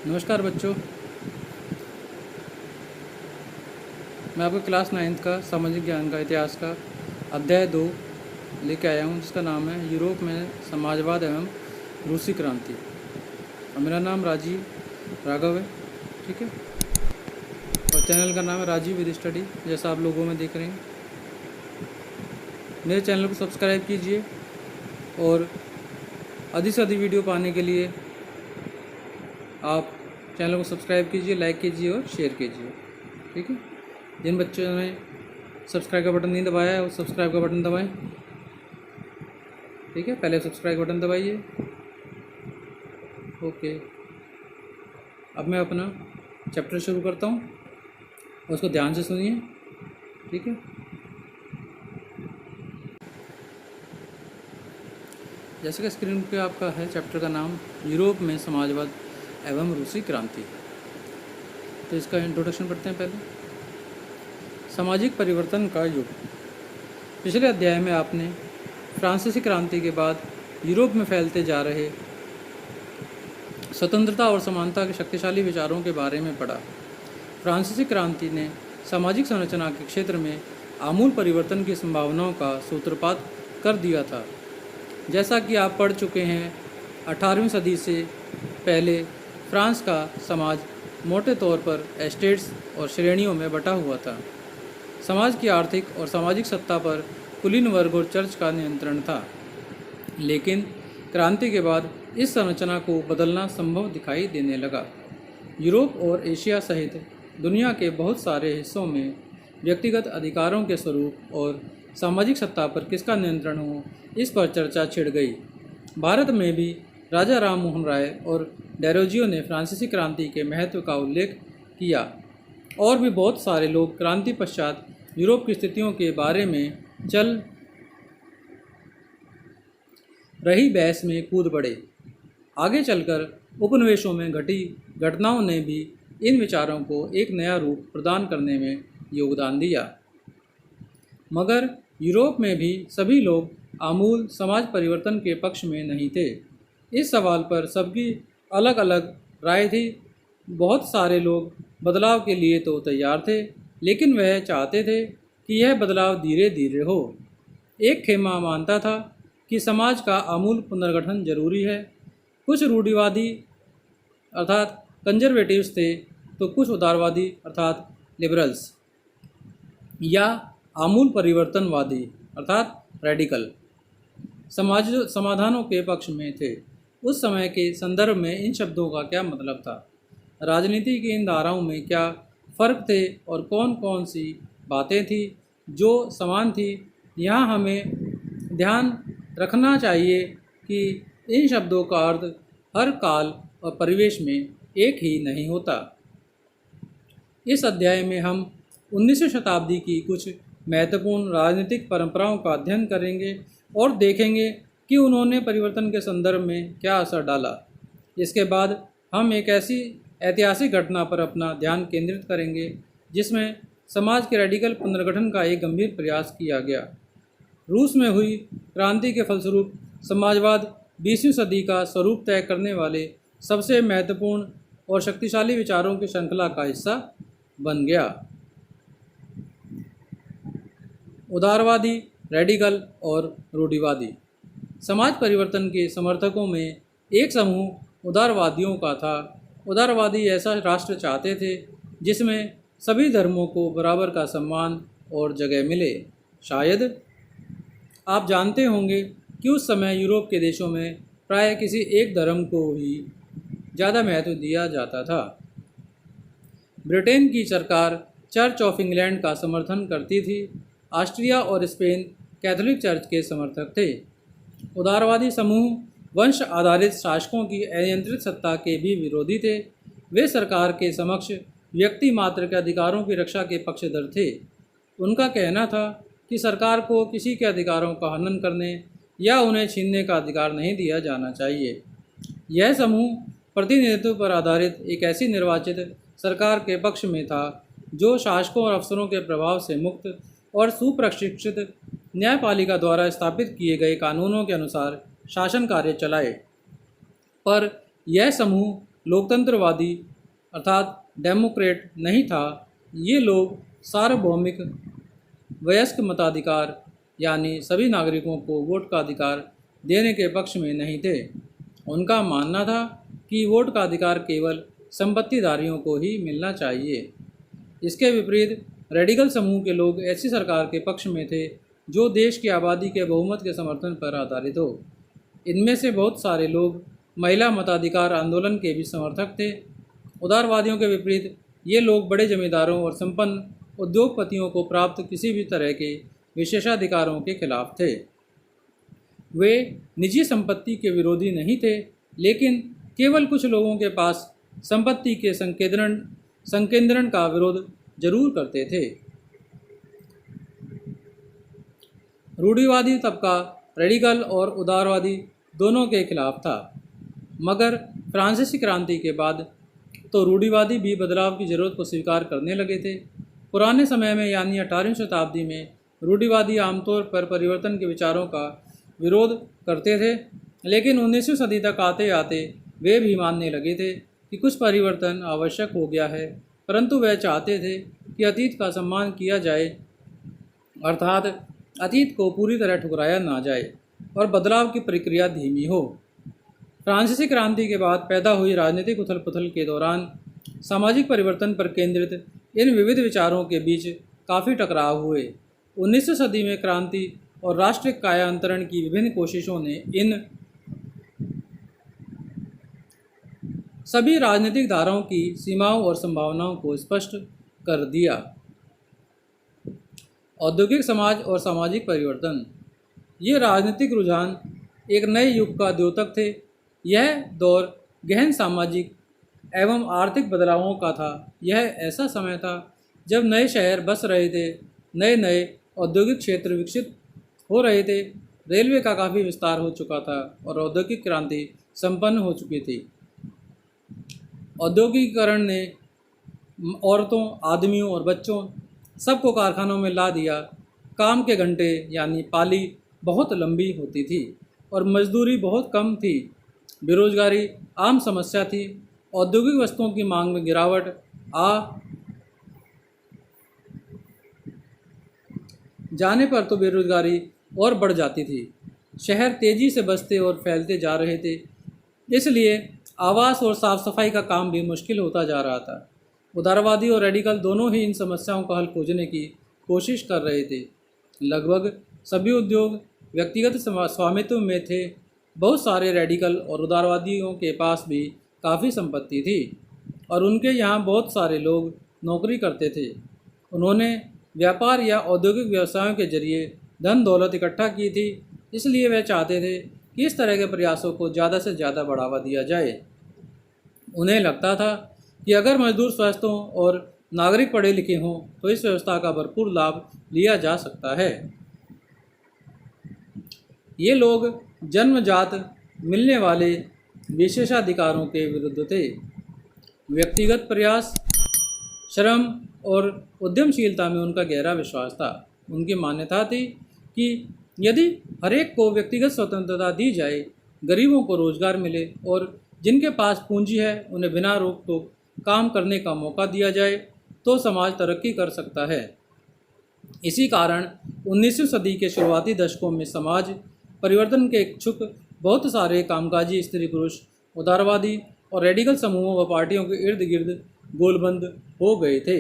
नमस्कार बच्चों। मैं आपको क्लास 9th का सामाजिक ज्ञान का इतिहास का अध्याय 2 लेके आया हूँ, जिसका नाम है यूरोप में समाजवाद एवं रूसी क्रांति। और मेरा नाम राजीव राघव है, ठीक है। और चैनल का नाम है राजीव विद स्टडी, जैसा आप लोगों में देख रहे हैं। मेरे चैनल को सब्सक्राइब कीजिए और अधिक से अधिक वीडियो पाने के लिए आप चैनल को सब्सक्राइब कीजिए, लाइक कीजिए और शेयर कीजिए, ठीक है। जिन बच्चों ने सब्सक्राइब का बटन नहीं दबाया है वो सब्सक्राइब का बटन दबाएं, ठीक है। पहले सब्सक्राइब बटन दबाइए। ओके, अब मैं अपना चैप्टर शुरू करता हूँ और उसको ध्यान से सुनिए, ठीक है। जैसे कि स्क्रीन पे आपका है चैप्टर का नाम यूरोप में समाजवाद एवं रूसी क्रांति। तो इसका इंट्रोडक्शन पढ़ते हैं पहले। सामाजिक परिवर्तन का युग। पिछले अध्याय में आपने फ्रांसीसी क्रांति के बाद यूरोप में फैलते जा रहे स्वतंत्रता और समानता के शक्तिशाली विचारों के बारे में पढ़ा। फ्रांसीसी क्रांति ने सामाजिक संरचना के क्षेत्र में आमूल परिवर्तन की संभावनाओं का सूत्रपात कर दिया था। जैसा कि आप पढ़ चुके हैं, 18वीं सदी से पहले फ्रांस का समाज मोटे तौर पर एस्टेट्स और श्रेणियों में बटा हुआ था। समाज की आर्थिक और सामाजिक सत्ता पर कुलीन वर्ग और चर्च का नियंत्रण था, लेकिन क्रांति के बाद इस संरचना को बदलना संभव दिखाई देने लगा। यूरोप और एशिया सहित दुनिया के बहुत सारे हिस्सों में व्यक्तिगत अधिकारों के स्वरूप और सामाजिक सत्ता पर किसका नियंत्रण हो, इस पर चर्चा छिड़ गई। भारत में भी राजा राम मोहन राय और डेरोजियो ने फ्रांसीसी क्रांति के महत्व का उल्लेख किया। और भी बहुत सारे लोग क्रांति पश्चात यूरोप की स्थितियों के बारे में चल रही बहस में कूद पड़े। आगे चलकर उपनिवेशों में घटी घटनाओं ने भी इन विचारों को एक नया रूप प्रदान करने में योगदान दिया। मगर यूरोप में भी सभी लोग आमूल समाज परिवर्तन के पक्ष में नहीं थे। इस सवाल पर सबकी अलग अलग राय थी। बहुत सारे लोग बदलाव के लिए तो तैयार थे, लेकिन वह चाहते थे कि यह बदलाव धीरे धीरे हो। एक खेमा मानता था कि समाज का आमूल पुनर्गठन जरूरी है। कुछ रूढ़िवादी अर्थात कंजर्वेटिव्स थे, तो कुछ उदारवादी अर्थात लिबरल्स या आमूल परिवर्तनवादी अर्थात रेडिकल समाधानों के पक्ष में थे। उस समय के संदर्भ में इन शब्दों का क्या मतलब था, राजनीति की इन धाराओं में क्या फ़र्क थे और कौन कौन सी बातें थी जो समान थी। यहाँ हमें ध्यान रखना चाहिए कि इन शब्दों का अर्थ हर काल और परिवेश में एक ही नहीं होता। इस अध्याय में हम 19वीं शताब्दी की कुछ महत्वपूर्ण राजनीतिक परंपराओं का अध्ययन करेंगे और देखेंगे कि उन्होंने परिवर्तन के संदर्भ में क्या असर डाला। इसके बाद हम एक ऐसी ऐतिहासिक घटना पर अपना ध्यान केंद्रित करेंगे जिसमें समाज के रेडिकल पुनर्गठन का एक गंभीर प्रयास किया गया। रूस में हुई क्रांति के फलस्वरूप समाजवाद 20वीं सदी का स्वरूप तय करने वाले सबसे महत्वपूर्ण और शक्तिशाली विचारों की श्रृंखला का हिस्सा बन गया। उदारवादी, रेडिकल और रूढ़िवादी। समाज परिवर्तन के समर्थकों में एक समूह उदारवादियों का था। उदारवादी ऐसा राष्ट्र चाहते थे जिसमें सभी धर्मों को बराबर का सम्मान और जगह मिले। शायद आप जानते होंगे कि उस समय यूरोप के देशों में प्राय किसी एक धर्म को ही ज़्यादा महत्व दिया जाता था। ब्रिटेन की सरकार चर्च ऑफ इंग्लैंड का समर्थन करती थी। ऑस्ट्रिया और स्पेन कैथोलिक चर्च के समर्थक थे। उदारवादी समूह वंश आधारित शासकों की अनियंत्रित सत्ता के भी विरोधी थे। वे सरकार के समक्ष व्यक्ति मात्र के अधिकारों की रक्षा के पक्षधर थे। उनका कहना था कि सरकार को किसी के अधिकारों का हनन करने या उन्हें छीनने का अधिकार नहीं दिया जाना चाहिए। यह समूह प्रतिनिधित्व पर आधारित एक ऐसी निर्वाचित सरकार के पक्ष में था जो शासकों और अफसरों के प्रभाव से मुक्त और सुप्रशिक्षित न्यायपालिका द्वारा स्थापित किए गए कानूनों के अनुसार शासन कार्य चलाए। पर यह समूह लोकतंत्रवादी अर्थात डेमोक्रेट नहीं था। ये लोग सार्वभौमिक वयस्क मताधिकार यानी सभी नागरिकों को वोट का अधिकार देने के पक्ष में नहीं थे। उनका मानना था कि वोट का अधिकार केवल संपत्तिधारियों को ही मिलना चाहिए। इसके विपरीत रेडिकल समूह के लोग ऐसी सरकार के पक्ष में थे जो देश की आबादी के बहुमत के समर्थन पर आधारित हो। इनमें से बहुत सारे लोग महिला मताधिकार आंदोलन के भी समर्थक थे। उदारवादियों के विपरीत ये लोग बड़े जमींदारों और संपन्न उद्योगपतियों को प्राप्त किसी भी तरह के विशेषाधिकारों के खिलाफ थे। वे निजी संपत्ति के विरोधी नहीं थे, लेकिन केवल कुछ लोगों के पास संपत्ति के संकेंद्रण का विरोध जरूर करते थे। रूढ़िवादी तबका रेडिकल और उदारवादी दोनों के खिलाफ था, मगर फ्रांसीसी क्रांति के बाद तो रूढ़िवादी भी बदलाव की जरूरत को स्वीकार करने लगे थे। पुराने समय में यानी 18वीं शताब्दी में रूढ़िवादी आमतौर पर परिवर्तन के विचारों का विरोध करते थे, लेकिन 19वीं सदी तक आते आते वे भी मानने लगे थे कि कुछ परिवर्तन आवश्यक हो गया है, परंतु वह चाहते थे कि अतीत का सम्मान किया जाए, अर्थात अतीत को पूरी तरह ठुकराया ना जाए और बदलाव की प्रक्रिया धीमी हो। फ्रांसीसी क्रांति के बाद पैदा हुई राजनीतिक उथल पुथल के दौरान सामाजिक परिवर्तन पर केंद्रित इन विविध विचारों के बीच काफ़ी टकराव हुए। 19वीं सदी में क्रांति और राष्ट्रीय कायांतरण की विभिन्न कोशिशों ने इन सभी राजनीतिक धाराओं की सीमाओं और संभावनाओं को स्पष्ट कर दिया। औद्योगिक समाज और सामाजिक परिवर्तन, ये राजनीतिक रुझान एक नए युग का द्योतक थे। यह दौर गहन सामाजिक एवं आर्थिक बदलावों का था। यह ऐसा समय था जब नए शहर बस रहे थे, नए नए औद्योगिक क्षेत्र विकसित हो रहे थे, रेलवे का काफ़ी विस्तार हो चुका था और औद्योगिक क्रांति संपन्न हो चुकी थी। औद्योगिकीकरण ने औरतों, आदमियों और बच्चों सबको कारखानों में ला दिया। काम के घंटे यानी पाली बहुत लंबी होती थी और मजदूरी बहुत कम थी। बेरोजगारी आम समस्या थी। औद्योगिक वस्तुओं की मांग में गिरावट आ जाने पर तो बेरोजगारी और बढ़ जाती थी। शहर तेज़ी से बसते और फैलते जा रहे थे, इसलिए आवास और साफ सफाई का काम भी मुश्किल होता जा रहा था। उदारवादी और रेडिकल दोनों ही इन समस्याओं का हल खोजने की कोशिश कर रहे थे। लगभग सभी उद्योग व्यक्तिगत स्वामित्व में थे। बहुत सारे रेडिकल और उदारवादियों के पास भी काफ़ी संपत्ति थी और उनके यहाँ बहुत सारे लोग नौकरी करते थे। उन्होंने व्यापार या औद्योगिक व्यवसायों के जरिए धन दौलत इकट्ठा की थी, इसलिए वे चाहते थे कि इस तरह के प्रयासों को ज़्यादा से ज़्यादा बढ़ावा दिया जाए। उन्हें लगता था कि अगर मजदूर स्वस्थ हों और नागरिक पढ़े लिखे हों तो इस व्यवस्था का भरपूर लाभ लिया जा सकता है। ये लोग जन्मजात मिलने वाले विशेषाधिकारों के विरुद्ध थे। व्यक्तिगत प्रयास, श्रम और उद्यमशीलता में उनका गहरा विश्वास था। उनकी मान्यता थी कि यदि हरेक को व्यक्तिगत स्वतंत्रता दी जाए, गरीबों को रोजगार मिले और जिनके पास पूंजी है उन्हें बिना रोक टोक काम करने का मौका दिया जाए, तो समाज तरक्की कर सकता है। इसी कारण 19वीं सदी के शुरुआती दशकों में समाज परिवर्तन के इच्छुक बहुत सारे कामकाजी स्त्री पुरुष उदारवादी और रेडिकल समूहों व पार्टियों के इर्द गिर्द गोलबंद हो गए थे।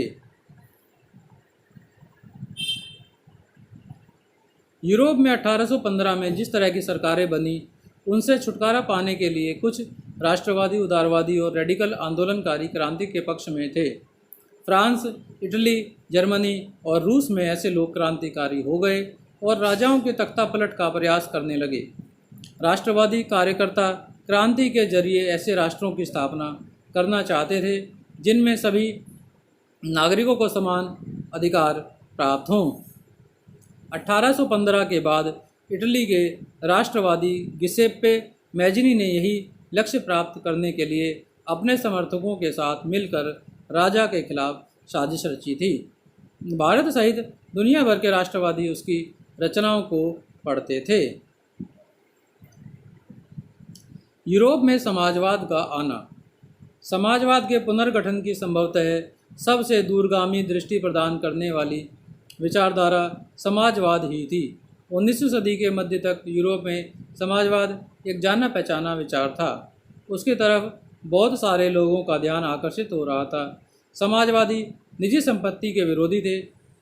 यूरोप में 1815 में जिस तरह की सरकारें बनी, उनसे छुटकारा पाने के लिए कुछ राष्ट्रवादी, उदारवादी और रेडिकल आंदोलनकारी क्रांति के पक्ष में थे। फ्रांस, इटली, जर्मनी और रूस में ऐसे लोग क्रांतिकारी हो गए और राजाओं के तख्ता पलट का प्रयास करने लगे। राष्ट्रवादी कार्यकर्ता क्रांति के जरिए ऐसे राष्ट्रों की स्थापना करना चाहते थे जिनमें सभी नागरिकों को समान अधिकार प्राप्त हों। 1815 के बाद इटली के राष्ट्रवादी गिसेप्पे मैजिनी ने यही लक्ष्य प्राप्त करने के लिए अपने समर्थकों के साथ मिलकर राजा के खिलाफ साजिश रची थी। भारत सहित दुनिया भर के राष्ट्रवादी उसकी रचनाओं को पढ़ते थे। यूरोप में समाजवाद का आना। समाजवाद के पुनर्गठन की संभवतः सबसे दूरगामी दृष्टि प्रदान करने वाली विचारधारा समाजवाद ही थी। 19वीं सदी के मध्य तक यूरोप में समाजवाद एक जाना पहचाना विचार था। उसकी तरफ बहुत सारे लोगों का ध्यान आकर्षित हो रहा था। समाजवादी निजी संपत्ति के विरोधी थे,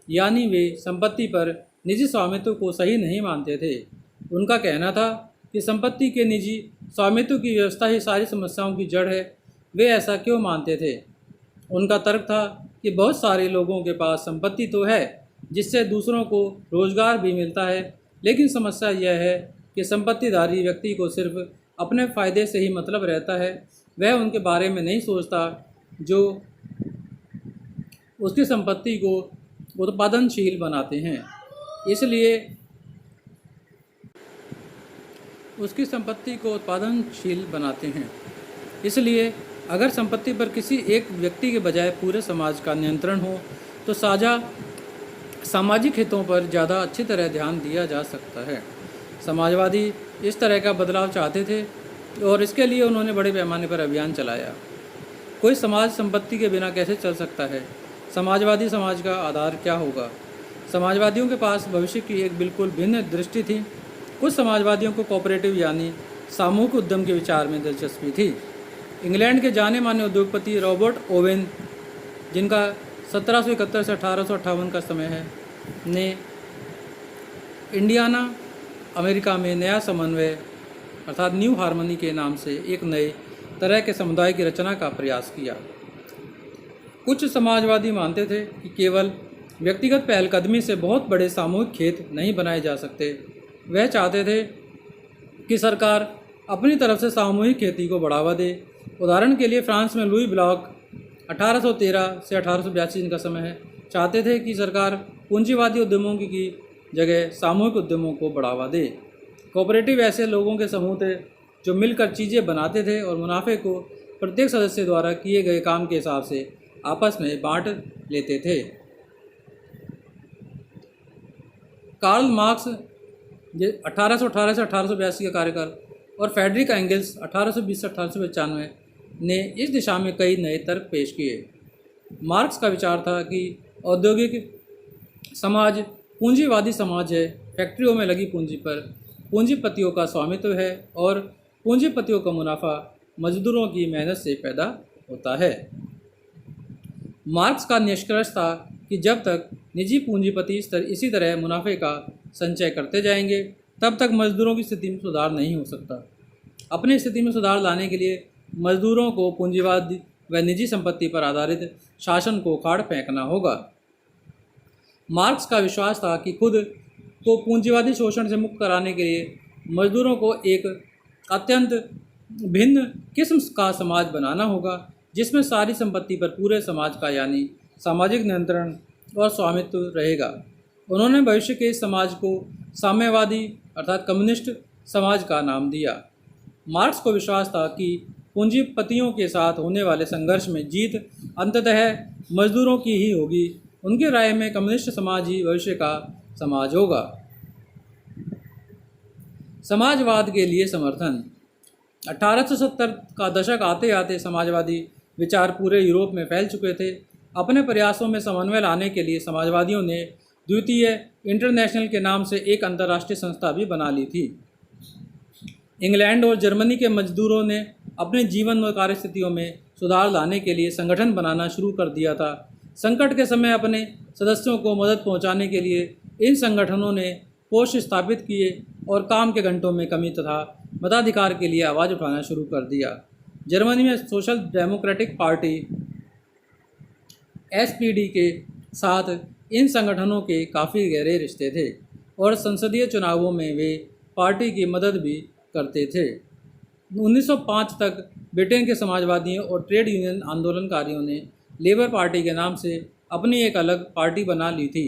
यानी वे संपत्ति पर निजी स्वामित्व को सही नहीं मानते थे। उनका कहना था कि संपत्ति के निजी स्वामित्व की व्यवस्था ही सारी समस्याओं की जड़ है। वे ऐसा क्यों मानते थे? उनका तर्क था कि बहुत सारे लोगों के पास संपत्ति तो है जिससे दूसरों को रोजगार भी मिलता है, लेकिन समस्या यह है कि संपत्तिधारी व्यक्ति को सिर्फ अपने फ़ायदे से ही मतलब रहता है। वह उनके बारे में नहीं सोचता जो उसकी संपत्ति को उत्पादनशील बनाते हैं। इसलिए उसकी संपत्ति को उत्पादनशील बनाते हैं। इसलिए अगर संपत्ति पर किसी एक व्यक्ति के बजाय पूरे समाज का नियंत्रण हो तो साझा सामाजिक हितों पर ज़्यादा अच्छी तरह ध्यान दिया जा सकता है। समाजवादी इस तरह का बदलाव चाहते थे और इसके लिए उन्होंने बड़े पैमाने पर अभियान चलाया। कोई समाज संपत्ति के बिना कैसे चल सकता है? समाजवादी समाज का आधार क्या होगा? समाजवादियों के पास भविष्य की एक बिल्कुल भिन्न दृष्टि थी। कुछ समाजवादियों को कोऑपरेटिव यानी सामूहिक उद्यम के विचार में दिलचस्पी थी। इंग्लैंड के जाने माने उद्योगपति रॉबर्ट ओवेन, जिनका 1771 से 1858 का समय है, ने इंडियाना अमेरिका में नया समन्वय अर्थात न्यू हार्मनी के नाम से एक नए तरह के समुदाय की रचना का प्रयास किया। कुछ समाजवादी मानते थे कि केवल व्यक्तिगत पहलकदमी से बहुत बड़े सामूहिक खेत नहीं बनाए जा सकते। वह चाहते थे कि सरकार अपनी तरफ से सामूहिक खेती को बढ़ावा दे। उदाहरण के लिए फ्रांस में लुई ब्लॉक 1813 से 1882 जिनका समय है, चाहते थे कि सरकार पूंजीवादी उद्यमों की जगह सामूहिक उद्यमों को बढ़ावा दे। कोऑपरेटिव ऐसे लोगों के समूह थे जो मिलकर चीज़ें बनाते थे और मुनाफे को प्रत्येक सदस्य द्वारा किए गए काम के हिसाब से आपस में बांट लेते थे। कार्ल मार्क्स 1818 से 1882 का कार्यकाल और फ्रेडरिक एंगल्स 1820 से 1895 ने इस दिशा में कई नए तर्क पेश किए। मार्क्स का विचार था कि औद्योगिक समाज पूंजीवादी समाज है। फैक्ट्रियों में लगी पूंजी पर पूंजीपतियों का स्वामित्व है और पूंजीपतियों का मुनाफा मजदूरों की मेहनत से पैदा होता है। मार्क्स का निष्कर्ष था कि जब तक निजी पूंजीपति इसी तरह मुनाफे का संचय करते जाएंगे तब तक मजदूरों की स्थिति में सुधार नहीं हो सकता। अपनी स्थिति में सुधार लाने के लिए मजदूरों को पूंजीवाद व निजी संपत्ति पर आधारित शासन को उखाड़ फेंकना होगा। मार्क्स का विश्वास था कि खुद को पूंजीवादी शोषण से मुक्त कराने के लिए मजदूरों को एक अत्यंत भिन्न किस्म का समाज बनाना होगा जिसमें सारी संपत्ति पर पूरे समाज का यानी सामाजिक नियंत्रण और स्वामित्व रहेगा। उन्होंने भविष्य के इस समाज को साम्यवादी अर्थात कम्युनिस्ट समाज का नाम दिया। मार्क्स को विश्वास था कि पूंजीपतियों के साथ होने वाले संघर्ष में जीत अंततः मजदूरों की ही होगी। उनकी राय में कम्युनिस्ट समाज ही भविष्य का समाज होगा। समाजवाद के लिए समर्थन। 1870 का दशक आते आते समाजवादी विचार पूरे यूरोप में फैल चुके थे। अपने प्रयासों में समन्वय लाने के लिए समाजवादियों ने द्वितीय इंटरनेशनल के नाम से एक अंतर्राष्ट्रीय संस्था भी बना ली थी। इंग्लैंड और जर्मनी के मजदूरों ने अपने जीवन व कार्यस्थितियों में सुधार लाने के लिए संगठन बनाना शुरू कर दिया था। संकट के समय अपने सदस्यों को मदद पहुंचाने के लिए इन संगठनों ने पोस्ट स्थापित किए और काम के घंटों में कमी तथा मताधिकार के लिए आवाज़ उठाना शुरू कर दिया। जर्मनी में सोशल डेमोक्रेटिक पार्टी SPD के साथ इन संगठनों के काफ़ी गहरे रिश्ते थे और संसदीय चुनावों में वे पार्टी की मदद भी करते थे। 1905 तक ब्रिटेन के समाजवादियों और ट्रेड यूनियन आंदोलनकारियों ने लेबर पार्टी के नाम से अपनी एक अलग पार्टी बना ली थी।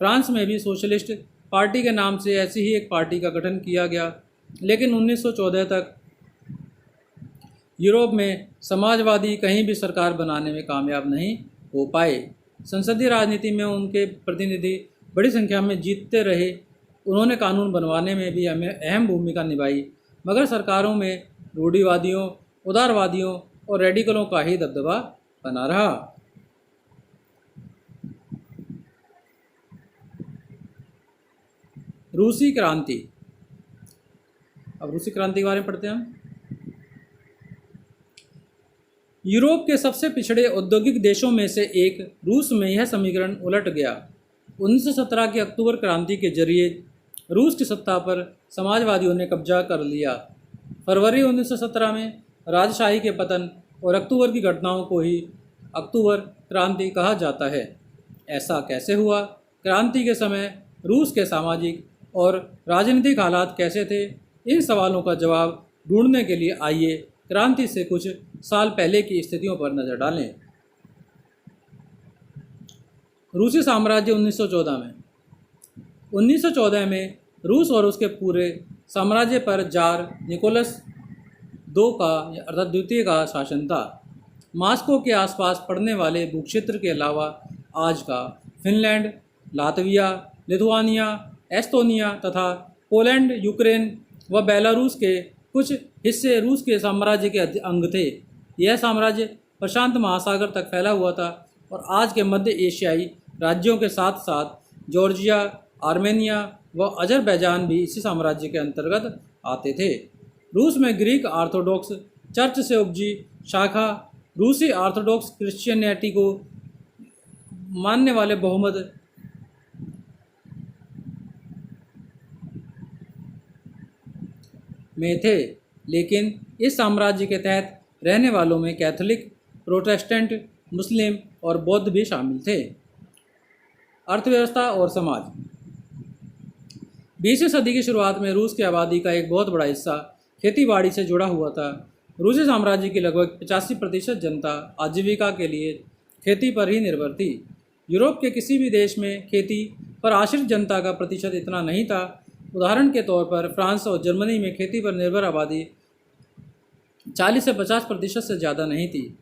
फ्रांस में भी सोशलिस्ट पार्टी के नाम से ऐसी ही एक पार्टी का गठन किया गया, लेकिन 1914 तक यूरोप में समाजवादी कहीं भी सरकार बनाने में कामयाब नहीं हो पाए। संसदीय राजनीति में उनके प्रतिनिधि बड़ी संख्या में जीतते रहे। उन्होंने कानून बनवाने में भी अहम भूमिका निभाई, मगर सरकारों में रूढ़िवादियों, उदारवादियों और रेडिकलों का ही दबदबा बना रहा। रूसी क्रांति। अब रूसी क्रांति के बारे में पढ़ते हैं हम। यूरोप के सबसे पिछड़े औद्योगिक देशों में से एक रूस में यह समीकरण उलट गया। 1917 की अक्टूबर क्रांति के जरिए रूस की सत्ता पर समाजवादियों ने कब्जा कर लिया। फरवरी 1917 में राजशाही के पतन और अक्टूबर की घटनाओं को ही अक्टूबर क्रांति कहा जाता है। ऐसा कैसे हुआ? क्रांति के समय रूस के सामाजिक और राजनीतिक हालात कैसे थे? इन सवालों का जवाब ढूंढने के लिए आइए क्रांति से कुछ साल पहले की स्थितियों पर नजर डालें। रूसी साम्राज्य 1914 में रूस और उसके पूरे साम्राज्य पर जार निकोलस II का अर्थात द्वितीय का शासन था। मॉस्को के आसपास पड़ने वाले भूक्षेत्र के अलावा आज का फिनलैंड, लातविया, लिथुआनिया, एस्टोनिया तथा पोलैंड, यूक्रेन व बेलारूस के कुछ हिस्से रूस के साम्राज्य के अंग थे। यह साम्राज्य प्रशांत महासागर तक फैला हुआ था और आज के मध्य एशियाई राज्यों के साथ साथ जॉर्जिया, आर्मेनिया व अजरबैजान भी इसी साम्राज्य के अंतर्गत आते थे। रूस में ग्रीक ऑर्थोडॉक्स चर्च से उपजी शाखा रूसी ऑर्थोडॉक्स क्रिश्चियनिटी को मानने वाले बहुमत में थे, लेकिन इस साम्राज्य के तहत रहने वालों में कैथोलिक, प्रोटेस्टेंट, मुस्लिम और बौद्ध भी शामिल थे। अर्थव्यवस्था और समाज। 20वीं सदी की शुरुआत में रूस की आबादी का एक बहुत बड़ा हिस्सा खेतीबाड़ी से जुड़ा हुआ था। रूसी साम्राज्य की लगभग 85% जनता आजीविका के लिए खेती पर ही निर्भर थी। यूरोप के किसी भी देश में खेती पर आश्रित जनता का प्रतिशत इतना नहीं था। उदाहरण के तौर पर फ्रांस और जर्मनी में खेती पर निर्भर आबादी 40 से 50% से ज़्यादा नहीं थी।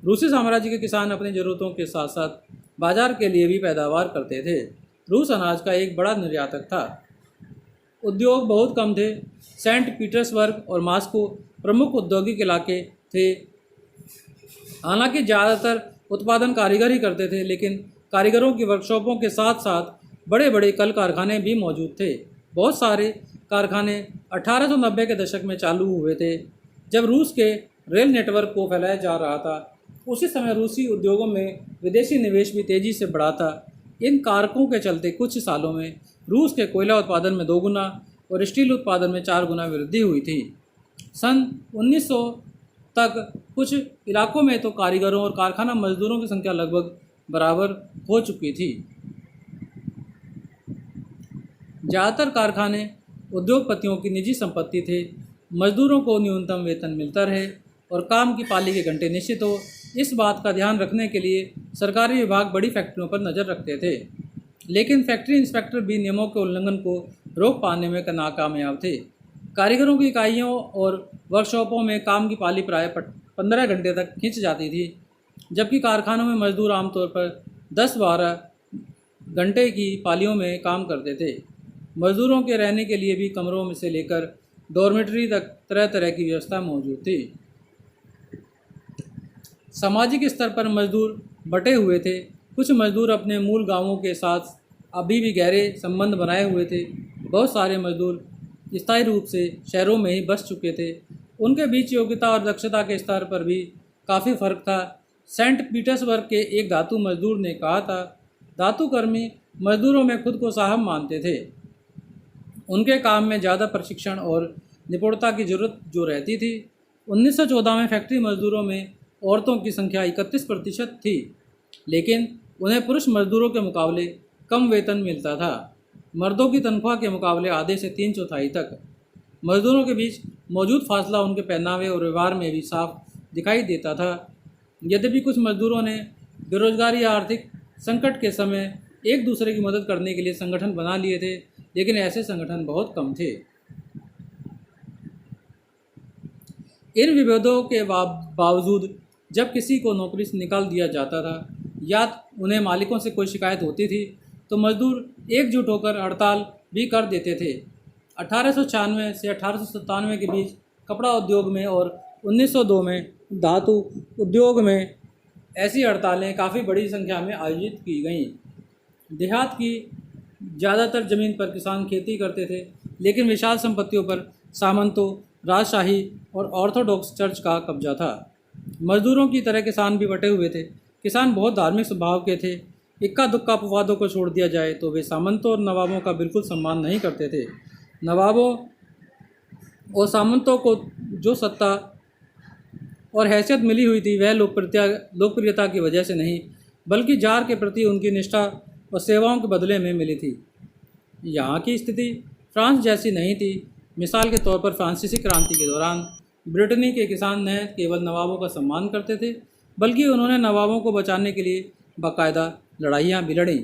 रूसी साम्राज्य के किसान अपनी ज़रूरतों के साथ साथ बाजार के लिए भी पैदावार करते थे। रूस अनाज का एक बड़ा निर्यातक था। उद्योग बहुत कम थे। सेंट पीटर्सबर्ग और मॉस्को प्रमुख औद्योगिक इलाके थे। हालांकि ज़्यादातर उत्पादन कारीगर ही करते थे, लेकिन कारीगरों की वर्कशॉपों के साथ साथ बड़े बड़े कल कारखाने भी मौजूद थे। बहुत सारे कारखाने 1890 के दशक में चालू हुए थे, जब रूस के रेल नेटवर्क को फैलाया जा रहा था। उसी समय रूसी उद्योगों में विदेशी निवेश भी तेज़ी से बढ़ा था। इन कारकों के चलते कुछ सालों में रूस के कोयला उत्पादन में 2 गुना और स्टील उत्पादन में 4 गुना वृद्धि हुई थी। सन 1900 तक कुछ इलाकों में तो कारीगरों और कारखाना मजदूरों की संख्या लगभग बराबर हो चुकी थी। ज़्यादातर कारखाने उद्योगपतियों की निजी संपत्ति थे। मजदूरों को न्यूनतम वेतन मिलता रहे और काम की पाली के घंटे निश्चित हो, इस बात का ध्यान रखने के लिए सरकारी विभाग बड़ी फैक्ट्रियों पर नज़र रखते थे। लेकिन फैक्ट्री इंस्पेक्टर भी नियमों के उल्लंघन को रोक पाने में नाकामयाब थे। कारीगरों की इकाइयों और वर्कशॉपों में काम की पाली प्राय 15 घंटे तक खिंच जाती थी, जबकि कारखानों में मजदूर आमतौर पर 10-12 घंटे की पालियों में काम करते थे। मजदूरों के रहने के लिए भी कमरों में से लेकर डॉर्मेटरी तक तरह तरह की व्यवस्था मौजूद थी। सामाजिक स्तर पर मजदूर बटे हुए थे। कुछ मजदूर अपने मूल गांवों के साथ अभी भी गहरे संबंध बनाए हुए थे। बहुत सारे मजदूर स्थायी रूप से शहरों में ही बस चुके थे। उनके बीच योग्यता और दक्षता के स्तर पर भी काफ़ी फर्क था। सेंट पीटर्सबर्ग के एक धातु मजदूर ने कहा था, धातु कर्मी मजदूरों में खुद को साहब मानते थे। उनके काम में ज़्यादा प्रशिक्षण और निपुणता की जरूरत जो रहती थी। 1914 में फैक्ट्री मजदूरों में औरतों की संख्या 31% थी, लेकिन उन्हें पुरुष मजदूरों के मुकाबले कम वेतन मिलता था। मर्दों की तनख्वाह के मुकाबले आधे से 3/4 तक। मजदूरों के बीच मौजूद फासला उनके पहनावे और व्यवहार में भी साफ दिखाई देता था। यद्यपि कुछ मजदूरों ने बेरोजगारी या आर्थिक संकट के समय एक दूसरे की मदद करने के लिए संगठन बना लिए थे, लेकिन ऐसे संगठन बहुत कम थे। इन विभेदों के बावजूद जब किसी को नौकरी से निकाल दिया जाता था या उन्हें मालिकों से कोई शिकायत होती थी, तो मजदूर एकजुट होकर हड़ताल भी कर देते थे। 1896 से 1897 के बीच कपड़ा उद्योग में और 1902 में धातु उद्योग में ऐसी हड़तालें काफ़ी बड़ी संख्या में आयोजित की गईं। देहात की ज़्यादातर ज़मीन पर किसान खेती करते थे, लेकिन विशाल संपत्तियों पर सामंतों, राजशाही और ऑर्थोडॉक्स चर्च का कब्जा था। मजदूरों की तरह किसान भी बटे हुए थे। किसान बहुत धार्मिक स्वभाव के थे। इक्का दुक्का अपवादों को छोड़ दिया जाए तो वे सामंतों और नवाबों का बिल्कुल सम्मान नहीं करते थे। नवाबों और सामंतों को जो सत्ता और हैसियत मिली हुई थी वह लोकप्रियता की वजह से नहीं, बल्कि जार के प्रति उनकी निष्ठा और सेवाओं के बदले में मिली थी। यहाँ की स्थिति फ्रांस जैसी नहीं थी। मिसाल के तौर पर फ्रांसीसी क्रांति के दौरान ब्रिटेनी के किसान न केवल नवाबों का सम्मान करते थे, बल्कि उन्होंने नवाबों को बचाने के लिए बाकायदा लड़ाइयाँ भी लड़ीं।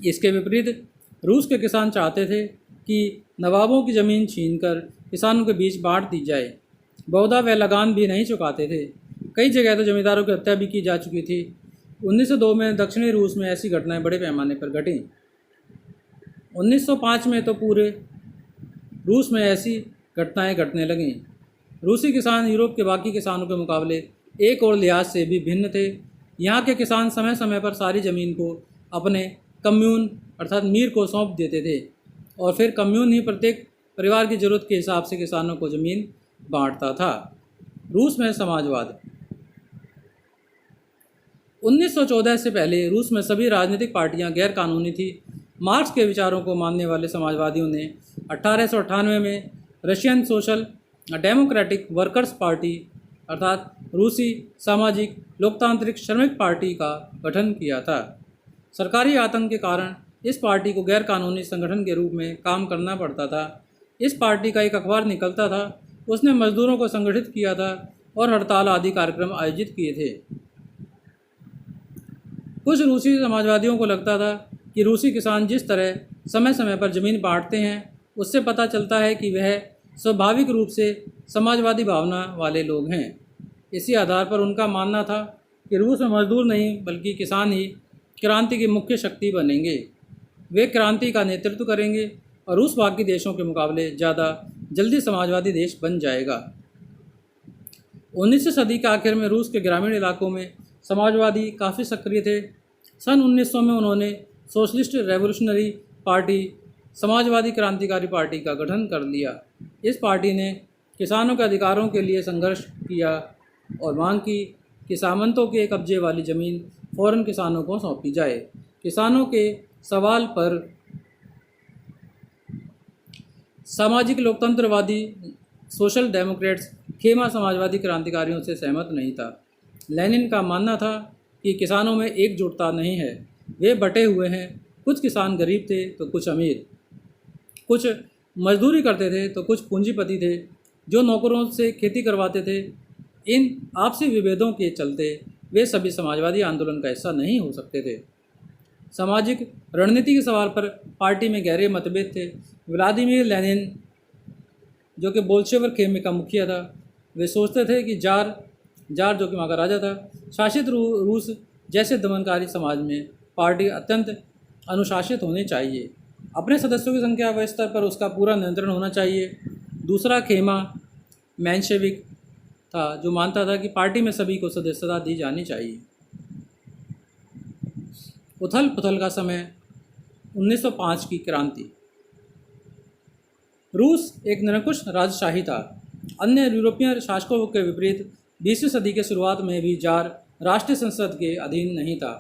इसके विपरीत रूस के किसान चाहते थे कि नवाबों की ज़मीन छीनकर किसानों के बीच बांट दी जाए। बहुधा वे लगान भी नहीं चुकाते थे। कई जगह तो जमींदारों की हत्या भी की जा चुकी थी। 1902 में दक्षिणी रूस में ऐसी घटनाएं बड़े पैमाने पर घटीं। 1905 में तो पूरे रूस में ऐसी घटनाएं घटने लगीं। रूसी किसान यूरोप के बाकी किसानों के मुकाबले एक और लिहाज से भी भिन्न थे। यहाँ के किसान समय समय पर सारी ज़मीन को अपने कम्यून अर्थात मीर को सौंप देते थे और फिर कम्यून ही प्रत्येक परिवार की ज़रूरत के हिसाब से किसानों को ज़मीन बांटता था। रूस में समाजवाद 1914 से पहले रूस में सभी राजनीतिक पार्टियां गैर कानूनी थी। मार्क्स के विचारों को मानने वाले समाजवादियों ने 1898 में Russian social democratic workers party अर्थात रूसी सामाजिक लोकतांत्रिक श्रमिक पार्टी का गठन किया था। सरकारी आतंक के कारण इस पार्टी को गैर कानूनी संगठन के रूप में काम करना पड़ता था। इस पार्टी का एक अखबार निकलता था। उसने मजदूरों को संगठित किया था और हड़ताल आदि कार्यक्रम आयोजित किए थे। कुछ रूसी समाजवादियों को लगता था कि रूसी किसान जिस तरह समय समय पर ज़मीन बांटते हैं उससे पता चलता है कि वह स्वाभाविक रूप से समाजवादी भावना वाले लोग हैं। इसी आधार पर उनका मानना था कि रूस में मजदूर नहीं बल्कि किसान ही क्रांति की मुख्य शक्ति बनेंगे। वे क्रांति का नेतृत्व करेंगे और रूस बाकी देशों के मुकाबले ज़्यादा जल्दी समाजवादी देश बन जाएगा। 19वीं सदी के आखिर में रूस के ग्रामीण इलाकों में समाजवादी काफ़ी सक्रिय थे। सन 1900 में उन्होंने सोशलिस्ट रेवोल्यूशनरी पार्टी समाजवादी क्रांतिकारी पार्टी का गठन कर लिया। इस पार्टी ने किसानों के अधिकारों के लिए संघर्ष किया और मांग की कि सामंतों के कब्जे वाली ज़मीन फ़ौरन किसानों को सौंपी जाए। किसानों के सवाल पर सामाजिक लोकतंत्रवादी सोशल डेमोक्रेट्स खेमा समाजवादी क्रांतिकारियों से सहमत नहीं था। लेनिन का मानना था कि किसानों में एकजुटता नहीं है, वे बटे हुए हैं। कुछ किसान गरीब थे तो कुछ अमीर, कुछ मजदूरी करते थे तो कुछ पूंजीपति थे जो नौकरों से खेती करवाते थे। इन आपसी विभेदों के चलते वे सभी समाजवादी आंदोलन का हिस्सा नहीं हो सकते थे। सामाजिक रणनीति के सवाल पर पार्टी में गहरे मतभेद थे। व्लादिमीर लेनिन जो कि बोल्शेविक खेमे का मुखिया था, वे सोचते थे कि जार जो कि वहाँ का राजा था, शासित रूस जैसे दमनकारी समाज में पार्टी अत्यंत अनुशासित होनी चाहिए। अपने सदस्यों की संख्या व स्तर पर उसका पूरा नियंत्रण होना चाहिए। दूसरा खेमा मेंशेविक था जो मानता था कि पार्टी में सभी को सदस्यता दी जानी चाहिए। उथल पुथल का समय 1905 की क्रांति। रूस एक निरंकुश राजशाही था। अन्य यूरोपीय शासकों के विपरीत 20वीं सदी के शुरुआत में भी जार राष्ट्रीय संसद के अधीन नहीं था।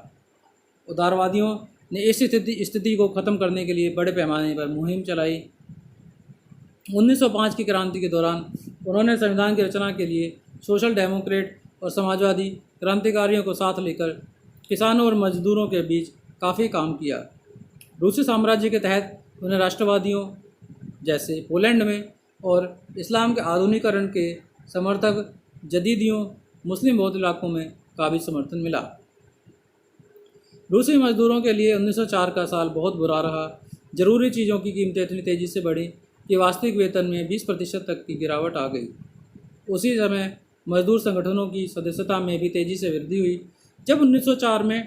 उदारवादियों ने इस स्थिति को ख़त्म करने के लिए बड़े पैमाने पर मुहिम चलाई। 1905 की क्रांति के दौरान उन्होंने संविधान की रचना के लिए सोशल डेमोक्रेट और समाजवादी क्रांतिकारियों को साथ लेकर किसानों और मजदूरों के बीच काफ़ी काम किया। रूसी साम्राज्य के तहत उन्हें राष्ट्रवादियों जैसे पोलैंड में और इस्लाम के आधुनिकीकरण के समर्थक जदीदियों मुस्लिम बौद्ध इलाकों में काफ़ी समर्थन मिला। रूसी मजदूरों के लिए 1904 का साल बहुत बुरा रहा। ज़रूरी चीज़ों की कीमतें इतनी तेज़ी से बढ़ी कि वास्तविक वेतन में 20% तक की गिरावट आ गई। उसी समय मजदूर संगठनों की सदस्यता में भी तेज़ी से वृद्धि हुई। जब 1904 में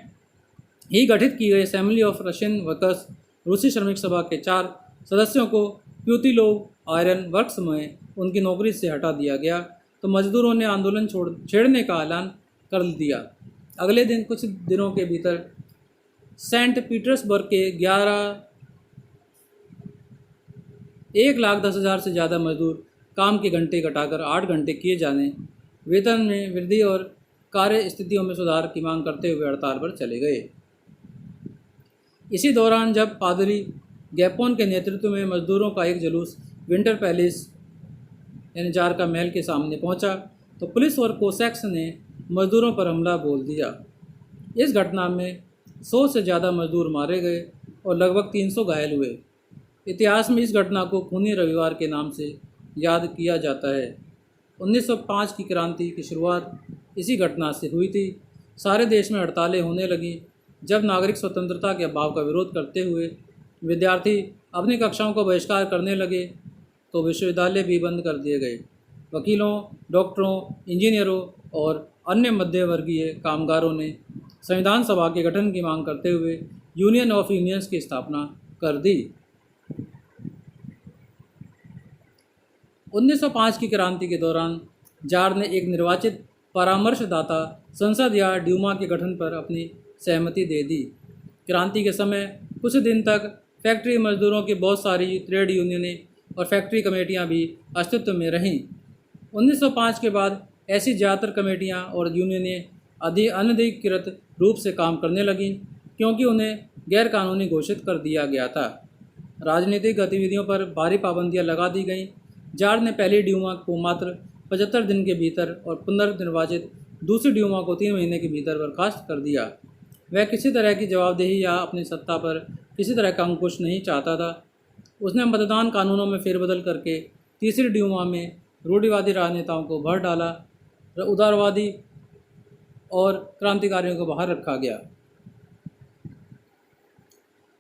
ही गठित की गई असेंबली ऑफ रशियन वर्कर्स रूसी श्रमिक सभा के 4 सदस्यों को प्यूतिलोव आयरन वर्क्स में उनकी नौकरी से हटा दिया गया, तो तो मजदूरों ने आंदोलन छेड़ने का ऐलान कर दिया। अगले दिन कुछ दिनों के भीतर सेंट पीटर्सबर्ग के 1,10,000 से ज़्यादा मजदूर काम के घंटे घटाकर 8 घंटे किए जाने, वेतन में वृद्धि और कार्य स्थितियों में सुधार की मांग करते हुए हड़ताल पर चले गए। इसी दौरान जब पादरी गैपोन के नेतृत्व में मजदूरों का एक जुलूस विंटर पैलेस यानी जार का महल के सामने पहुंचा, तो पुलिस और कोसैक्स ने मजदूरों पर हमला बोल दिया। इस घटना में 100 से ज़्यादा मजदूर मारे गए और लगभग 300 घायल हुए। इतिहास में इस घटना को खूनी रविवार के नाम से याद किया जाता है। 1905 की क्रांति की शुरुआत इसी घटना से हुई थी। सारे देश में हड़तालें होने लगीं। जब नागरिक स्वतंत्रता के अभाव का विरोध करते हुए विद्यार्थी अपनी कक्षाओं को बहिष्कार करने लगे, तो विश्वविद्यालय भी बंद कर दिए गए। वकीलों, डॉक्टरों, इंजीनियरों और अन्य मध्यवर्गीय कामगारों ने संविधान सभा के गठन की मांग करते हुए यूनियन ऑफ यूनियंस की स्थापना कर दी। 1905 की क्रांति के दौरान जार ने एक निर्वाचित परामर्शदाता संसद या ड्यूमा के गठन पर अपनी सहमति दे दी। क्रांति के समय कुछ दिन तक फैक्ट्री मजदूरों की बहुत सारी ट्रेड यूनियनें और फैक्ट्री कमेटियां भी अस्तित्व में रहीं। 1905 के बाद ऐसी ज़्यादातर कमेटियां और यूनियनें अनधिकृत रूप से काम करने लगीं, क्योंकि उन्हें गैरकानूनी घोषित कर दिया गया था। राजनीतिक गतिविधियों पर भारी पाबंदियां लगा दी गईं। जार ने पहली ड्यूमा को मात्र 75 दिन के भीतर और पुनर्निर्वाचित दूसरी ड्यूमा को 3 महीने के भीतर बर्खास्त कर दिया। वह किसी तरह की जवाबदेही या अपनी सत्ता पर किसी तरह का अंकुश नहीं चाहता था। उसने मतदान कानूनों में फेरबदल करके तीसरी ड्यूमा में रूढ़िवादी राजनेताओं को भर डाला। उदारवादी और क्रांतिकारियों को बाहर रखा गया।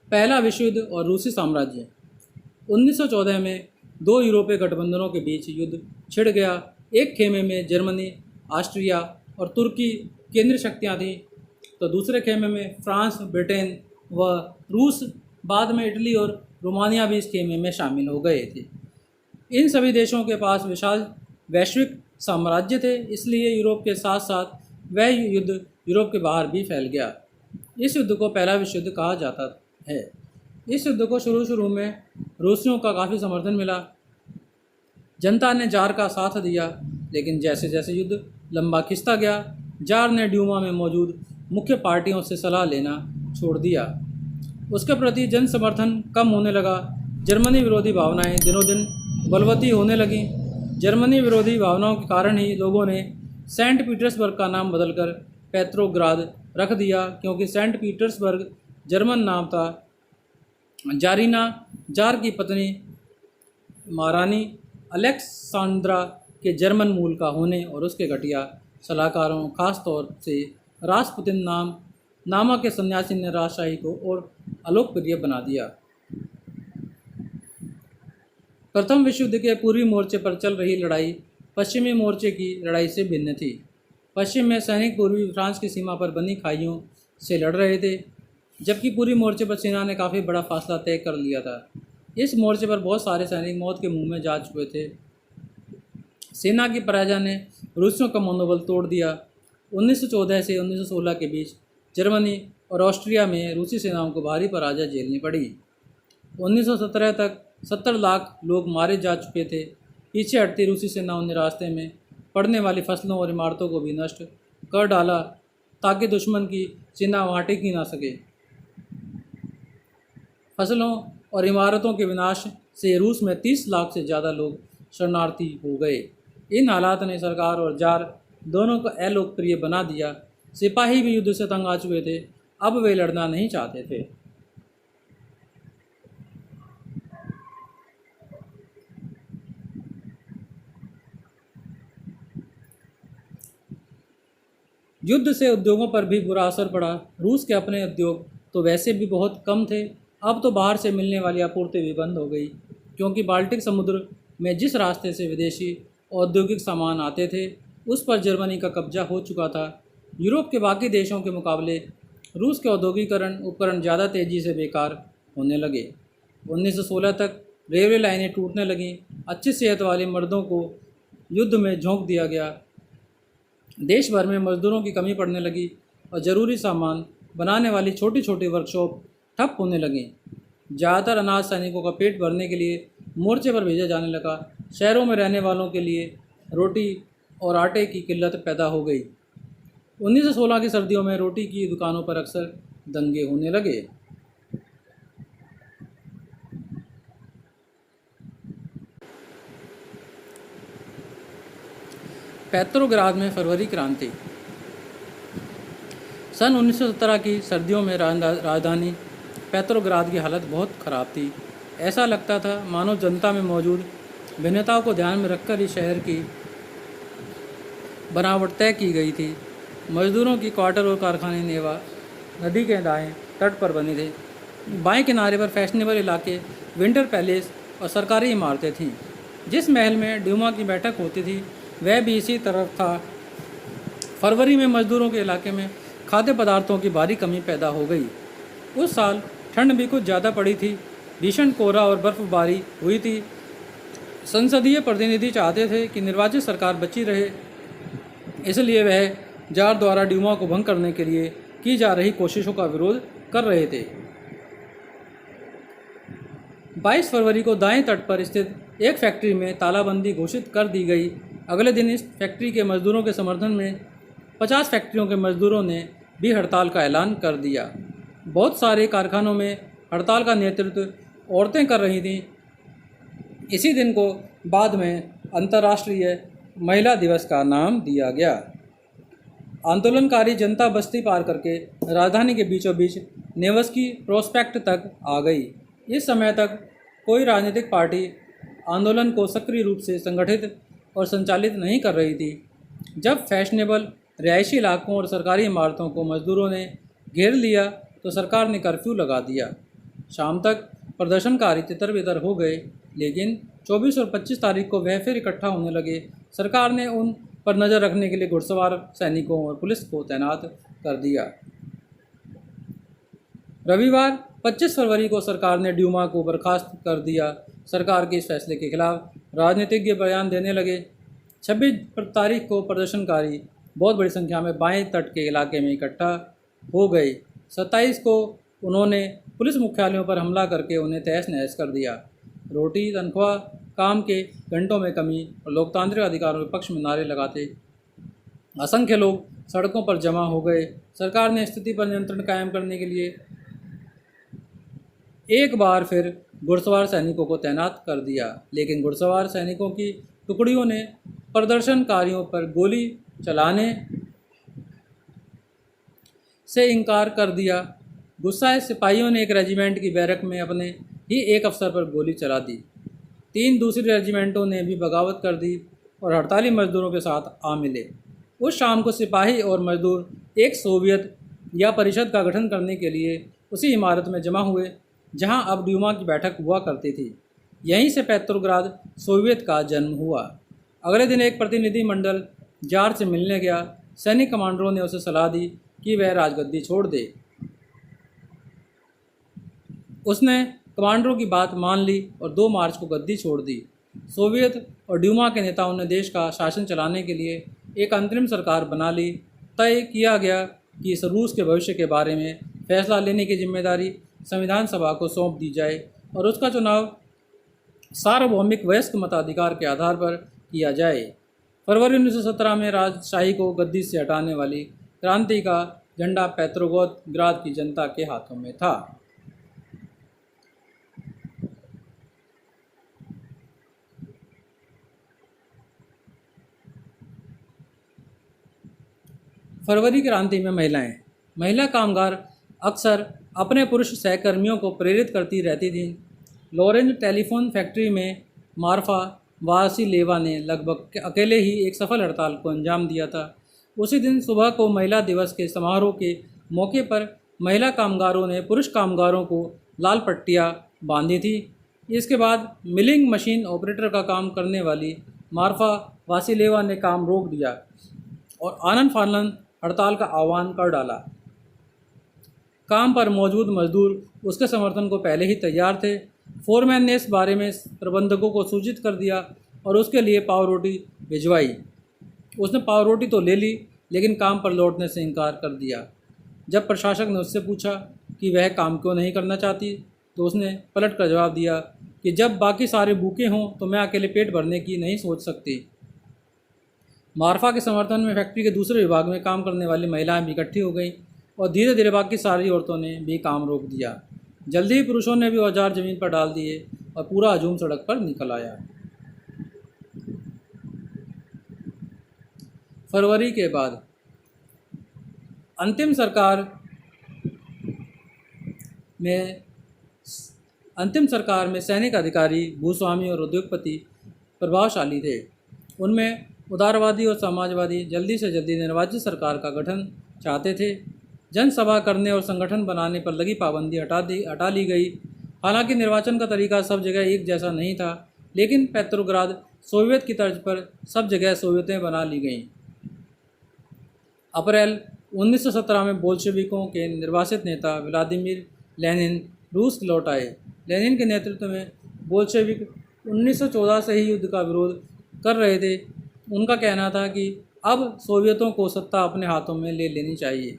पहला विश्व युद्ध और रूसी साम्राज्य। 1914 में 2 यूरोपीय गठबंधनों के बीच युद्ध छिड़ गया। एक खेमे में जर्मनी, ऑस्ट्रिया और तुर्की केंद्रीय शक्तियाँ थीं, तो दूसरे खेमे में फ्रांस, ब्रिटेन व रूस, बाद में इटली और रोमानिया भी इस खेमे में शामिल हो गए थे। इन सभी देशों के पास विशाल वैश्विक साम्राज्य थे, इसलिए यूरोप के साथ साथ वह युद्ध यूरोप के बाहर भी फैल गया। इस युद्ध को पहला विश्व युद्ध कहा जाता है। इस युद्ध को शुरू में रूसियों का काफ़ी समर्थन मिला। जनता ने जार का साथ दिया, लेकिन जैसे जैसे युद्ध लंबा खिंचता गया, जार ने ड्यूमा में मौजूद मुख्य पार्टियों से सलाह लेना छोड़ दिया। उसके प्रति जन समर्थन कम होने लगा। जर्मनी विरोधी भावनाएं दिनों दिन बलवती होने लगीं। जर्मनी विरोधी भावनाओं के कारण ही लोगों ने सेंट पीटर्सबर्ग का नाम बदलकर पेत्रोग्राद रख दिया, क्योंकि सेंट पीटर्सबर्ग जर्मन नाम था। जारीना, जार की पत्नी महारानी अलेक्सांद्रा के जर्मन मूल का होने और उसके घटिया सलाहकारों, खास तौर से रासपुतिन नामक के सन्यासी ने राजशाही को और अलोकप्रिय बना दिया। प्रथम विश्व युद्ध के पूर्वी मोर्चे पर चल रही लड़ाई पश्चिमी मोर्चे की लड़ाई से भिन्न थी। पश्चिम में सैनिक पूर्वी फ्रांस की सीमा पर बनी खाइयों से लड़ रहे थे, जबकि पूर्वी मोर्चे पर सेना ने काफ़ी बड़ा फासला तय कर लिया था। इस मोर्चे पर बहुत सारे सैनिक मौत के मुंह में जा चुके थे। सेना की पराजय ने रूसियों का मनोबल तोड़ दिया। 1914 से 1916 के बीच जर्मनी और ऑस्ट्रिया में रूसी सेनाओं को भारी पराजय झेलनी पड़ी। 1917 तक 70 लाख लोग मारे जा चुके थे। पीछे हटती रूसी सेनाओं ने रास्ते में पड़ने वाली फसलों और इमारतों को भी नष्ट कर डाला, ताकि दुश्मन की सेना वहाँ टिक ही ना सके। फसलों और इमारतों के विनाश से रूस में 30 लाख से ज़्यादा लोग शरणार्थी हो गए। इन हालात ने सरकार और जार दोनों को अलोकप्रिय बना दिया। सिपाही भी युद्ध से तंग आ चुके थे, अब वे लड़ना नहीं चाहते थे। युद्ध से उद्योगों पर भी बुरा असर पड़ा। रूस के अपने उद्योग तो वैसे भी बहुत कम थे, अब तो बाहर से मिलने वाली आपूर्ति भी बंद हो गई, क्योंकि बाल्टिक समुद्र में जिस रास्ते से विदेशी औद्योगिक सामान आते थे, उस पर जर्मनी का कब्जा हो चुका था। यूरोप के बाकी देशों के मुकाबले रूस के औद्योगिकरण उपकरण ज़्यादा तेज़ी से बेकार होने लगे। 1916 तक रेलवे लाइनें टूटने लगीं। अच्छी सेहत वाले मर्दों को युद्ध में झोंक दिया गया। देश भर में मजदूरों की कमी पड़ने लगी और ज़रूरी सामान बनाने वाली छोटी छोटी वर्कशॉप ठप होने लगीं। ज़्यादातर अनाज सैनिकों का पेट भरने के लिए मोर्चे पर भेजा जाने लगा। शहरों में रहने वालों के लिए रोटी और आटे की किल्लत पैदा हो गई। 1916 की सर्दियों में रोटी की दुकानों पर अक्सर दंगे होने लगे। पेट्रोग्राद में फरवरी क्रांति। सन 1917 की सर्दियों में राजधानी पेट्रोग्राद की हालत बहुत ख़राब थी। ऐसा लगता था मानो जनता में मौजूद भिन्नताओं को ध्यान में रखकर ही शहर की बनावट तय की गई थी। मजदूरों की क्वार्टर और कारखाने नेवा नदी के दाएं तट पर बने थे। बाएं किनारे पर फैशनेबल इलाके, विंटर पैलेस और सरकारी इमारतें थीं। जिस महल में ड्यूमा की बैठक होती थी वह भी इसी तरफ था। फरवरी में मजदूरों के इलाके में खाद्य पदार्थों की भारी कमी पैदा हो गई। उस साल ठंड भी कुछ ज़्यादा पड़ी थी। भीषण कोहरा और बर्फबारी हुई थी। संसदीय प्रतिनिधि चाहते थे कि निर्वाचित सरकार बची रहे, इसलिए वह जार द्वारा ड्यूमा को भंग करने के लिए की जा रही कोशिशों का विरोध कर रहे थे। 22 फरवरी को दाएं तट पर स्थित एक फैक्ट्री में तालाबंदी घोषित कर दी गई। अगले दिन इस फैक्ट्री के मजदूरों के समर्थन में 50 फैक्ट्रियों के मजदूरों ने भी हड़ताल का ऐलान कर दिया। बहुत सारे कारखानों में हड़ताल का नेतृत्व औरतें कर रही थीं। इसी दिन को बाद में अंतर्राष्ट्रीय महिला दिवस का नाम दिया गया। आंदोलनकारी जनता बस्ती पार करके राजधानी के बीचों बीच नेवस्की प्रोस्पेक्ट तक आ गई। इस समय तक कोई राजनीतिक पार्टी आंदोलन को सक्रिय रूप से संगठित और संचालित नहीं कर रही थी। जब फैशनेबल रिहायशी इलाकों और सरकारी इमारतों को मजदूरों ने घेर लिया तो सरकार ने कर्फ्यू लगा दिया। शाम तक प्रदर्शनकारी तितर-बितर हो गए, लेकिन 24 और 25 तारीख को वह फिर इकट्ठा होने लगे। सरकार ने उन पर नज़र रखने के लिए घुड़सवार सैनिकों और पुलिस को तैनात कर दिया। रविवार 25 फरवरी को सरकार ने ड्यूमा को बर्खास्त कर दिया। सरकार के इस फैसले के खिलाफ राजनीतिज्ञ बयान देने लगे। 26 तारीख को प्रदर्शनकारी बहुत बड़ी संख्या में बाएं तट के इलाके में इकट्ठा हो गए। 27 को उन्होंने पुलिस मुख्यालयों पर हमला करके उन्हें तहस नहस कर दिया। रोटी, तनख्वाह, काम के घंटों में कमी और लोकतांत्रिक अधिकारों के पक्ष में नारे लगाते असंख्य लोग सड़कों पर जमा हो गए। सरकार ने स्थिति पर नियंत्रण कायम करने के लिए एक बार फिर घुड़सवार सैनिकों को तैनात कर दिया, लेकिन घुड़सवार सैनिकों की टुकड़ियों ने प्रदर्शनकारियों पर गोली चलाने से इनकार कर दिया। गुस्साए सिपाहियों ने एक रेजिमेंट की बैरक में अपने ही एक अफसर पर गोली चला दी। 3 दूसरी रेजिमेंटों ने भी बगावत कर दी और हड़ताली मजदूरों के साथ आ मिले। उस शाम को सिपाही और मजदूर एक सोवियत या परिषद का गठन करने के लिए उसी इमारत में जमा हुए जहां अब ड्यूमा की बैठक हुआ करती थी। यहीं से पेट्रोग्राद सोवियत का जन्म हुआ। अगले दिन एक प्रतिनिधि मंडल जार से मिलने गया। सैनिक कमांडरों ने उसे सलाह दी कि वह राजगद्दी छोड़ दे। उसने कमांडरों की बात मान ली और 2 मार्च को गद्दी छोड़ दी। सोवियत और ड्यूमा के नेताओं ने देश का शासन चलाने के लिए एक अंतरिम सरकार बना ली। तय किया गया कि इस रूस के भविष्य के बारे में फैसला लेने की जिम्मेदारी संविधान सभा को सौंप दी जाए और उसका चुनाव सार्वभौमिक वयस्क मताधिकार के आधार पर किया जाए। फरवरी 1917 में राजशाही को गद्दी से हटाने वाली क्रांति का झंडा पेट्रोग्राद की जनता के हाथों में था। फरवरी क्रांति में महिला कामगार अक्सर अपने पुरुष सहकर्मियों को प्रेरित करती रहती थीं। लॉरेंज टेलीफोन फैक्ट्री में मार्फा वासिलेवा ने लगभग अकेले ही एक सफल हड़ताल को अंजाम दिया था। उसी दिन सुबह को महिला दिवस के समारोह के मौके पर महिला कामगारों ने पुरुष कामगारों को लाल पट्टियाँ बांधी थी। इसके बाद मिलिंग मशीन ऑपरेटर का काम करने वाली मार्फा वासिलेवा ने काम रोक दिया और आनन फानन हड़ताल का आह्वान कर डाला। काम पर मौजूद मजदूर उसके समर्थन को पहले ही तैयार थे। फोरमैन ने इस बारे में प्रबंधकों को सूचित कर दिया और उसके लिए पाव रोटी भिजवाई। उसने पाव रोटी तो ले ली, लेकिन काम पर लौटने से इनकार कर दिया। जब प्रशासक ने उससे पूछा कि वह काम क्यों नहीं करना चाहती, तो उसने पलट कर जवाब दिया कि जब बाकी सारे भूखे हों तो मैं अकेले पेट भरने की नहीं सोच सकती। मार्फा के समर्थन में फैक्ट्री के दूसरे विभाग में काम करने वाली महिलाएं भी इकट्ठी हो गईं और धीरे धीरे बाकी सारी औरतों ने भी काम रोक दिया। जल्दी ही पुरुषों ने भी औजार जमीन पर डाल दिए और पूरा हजूम सड़क पर निकल आया। फरवरी के बाद अंतिम सरकार में सैनिक अधिकारी, भूस्वामी और उद्योगपति प्रभावशाली थे। उनमें उदारवादी और समाजवादी जल्दी से जल्दी निर्वाचित सरकार का गठन चाहते थे। जनसभा करने और संगठन बनाने पर लगी पाबंदी हटा ली गई। हालांकि निर्वाचन का तरीका सब जगह एक जैसा नहीं था, लेकिन पेट्रोग्राद सोवियत की तर्ज पर सब जगह सोवियतें बना ली गईं। अप्रैल 1917 में बोल्शेविकों के निर्वासित नेता व्लादिमीर लेनिन रूस लौट आए। लेनिन के नेतृत्व में बोल्शेविक 1914 से ही युद्ध का विरोध कर रहे थे। उनका कहना था कि अब सोवियतों को सत्ता अपने हाथों में ले लेनी चाहिए।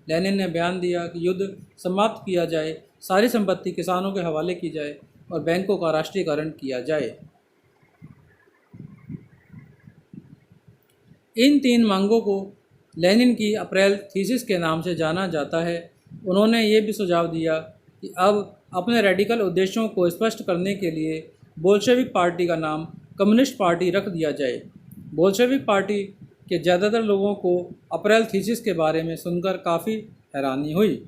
लेनिन ने बयान दिया कि युद्ध समाप्त किया जाए, सारी संपत्ति किसानों के हवाले की जाए और बैंकों का राष्ट्रीयकरण किया जाए। इन 3 मांगों को लेनिन की अप्रैल थीसिस के नाम से जाना जाता है। उन्होंने ये भी सुझाव दिया कि अब अपने रेडिकल उद्देश्यों को स्पष्ट करने के लिए बोल्शेविक पार्टी का नाम कम्युनिस्ट पार्टी रख दिया जाए। बोल्शेविक पार्टी के ज़्यादातर लोगों को अप्रैल थीसिस के बारे में सुनकर काफ़ी हैरानी हुई।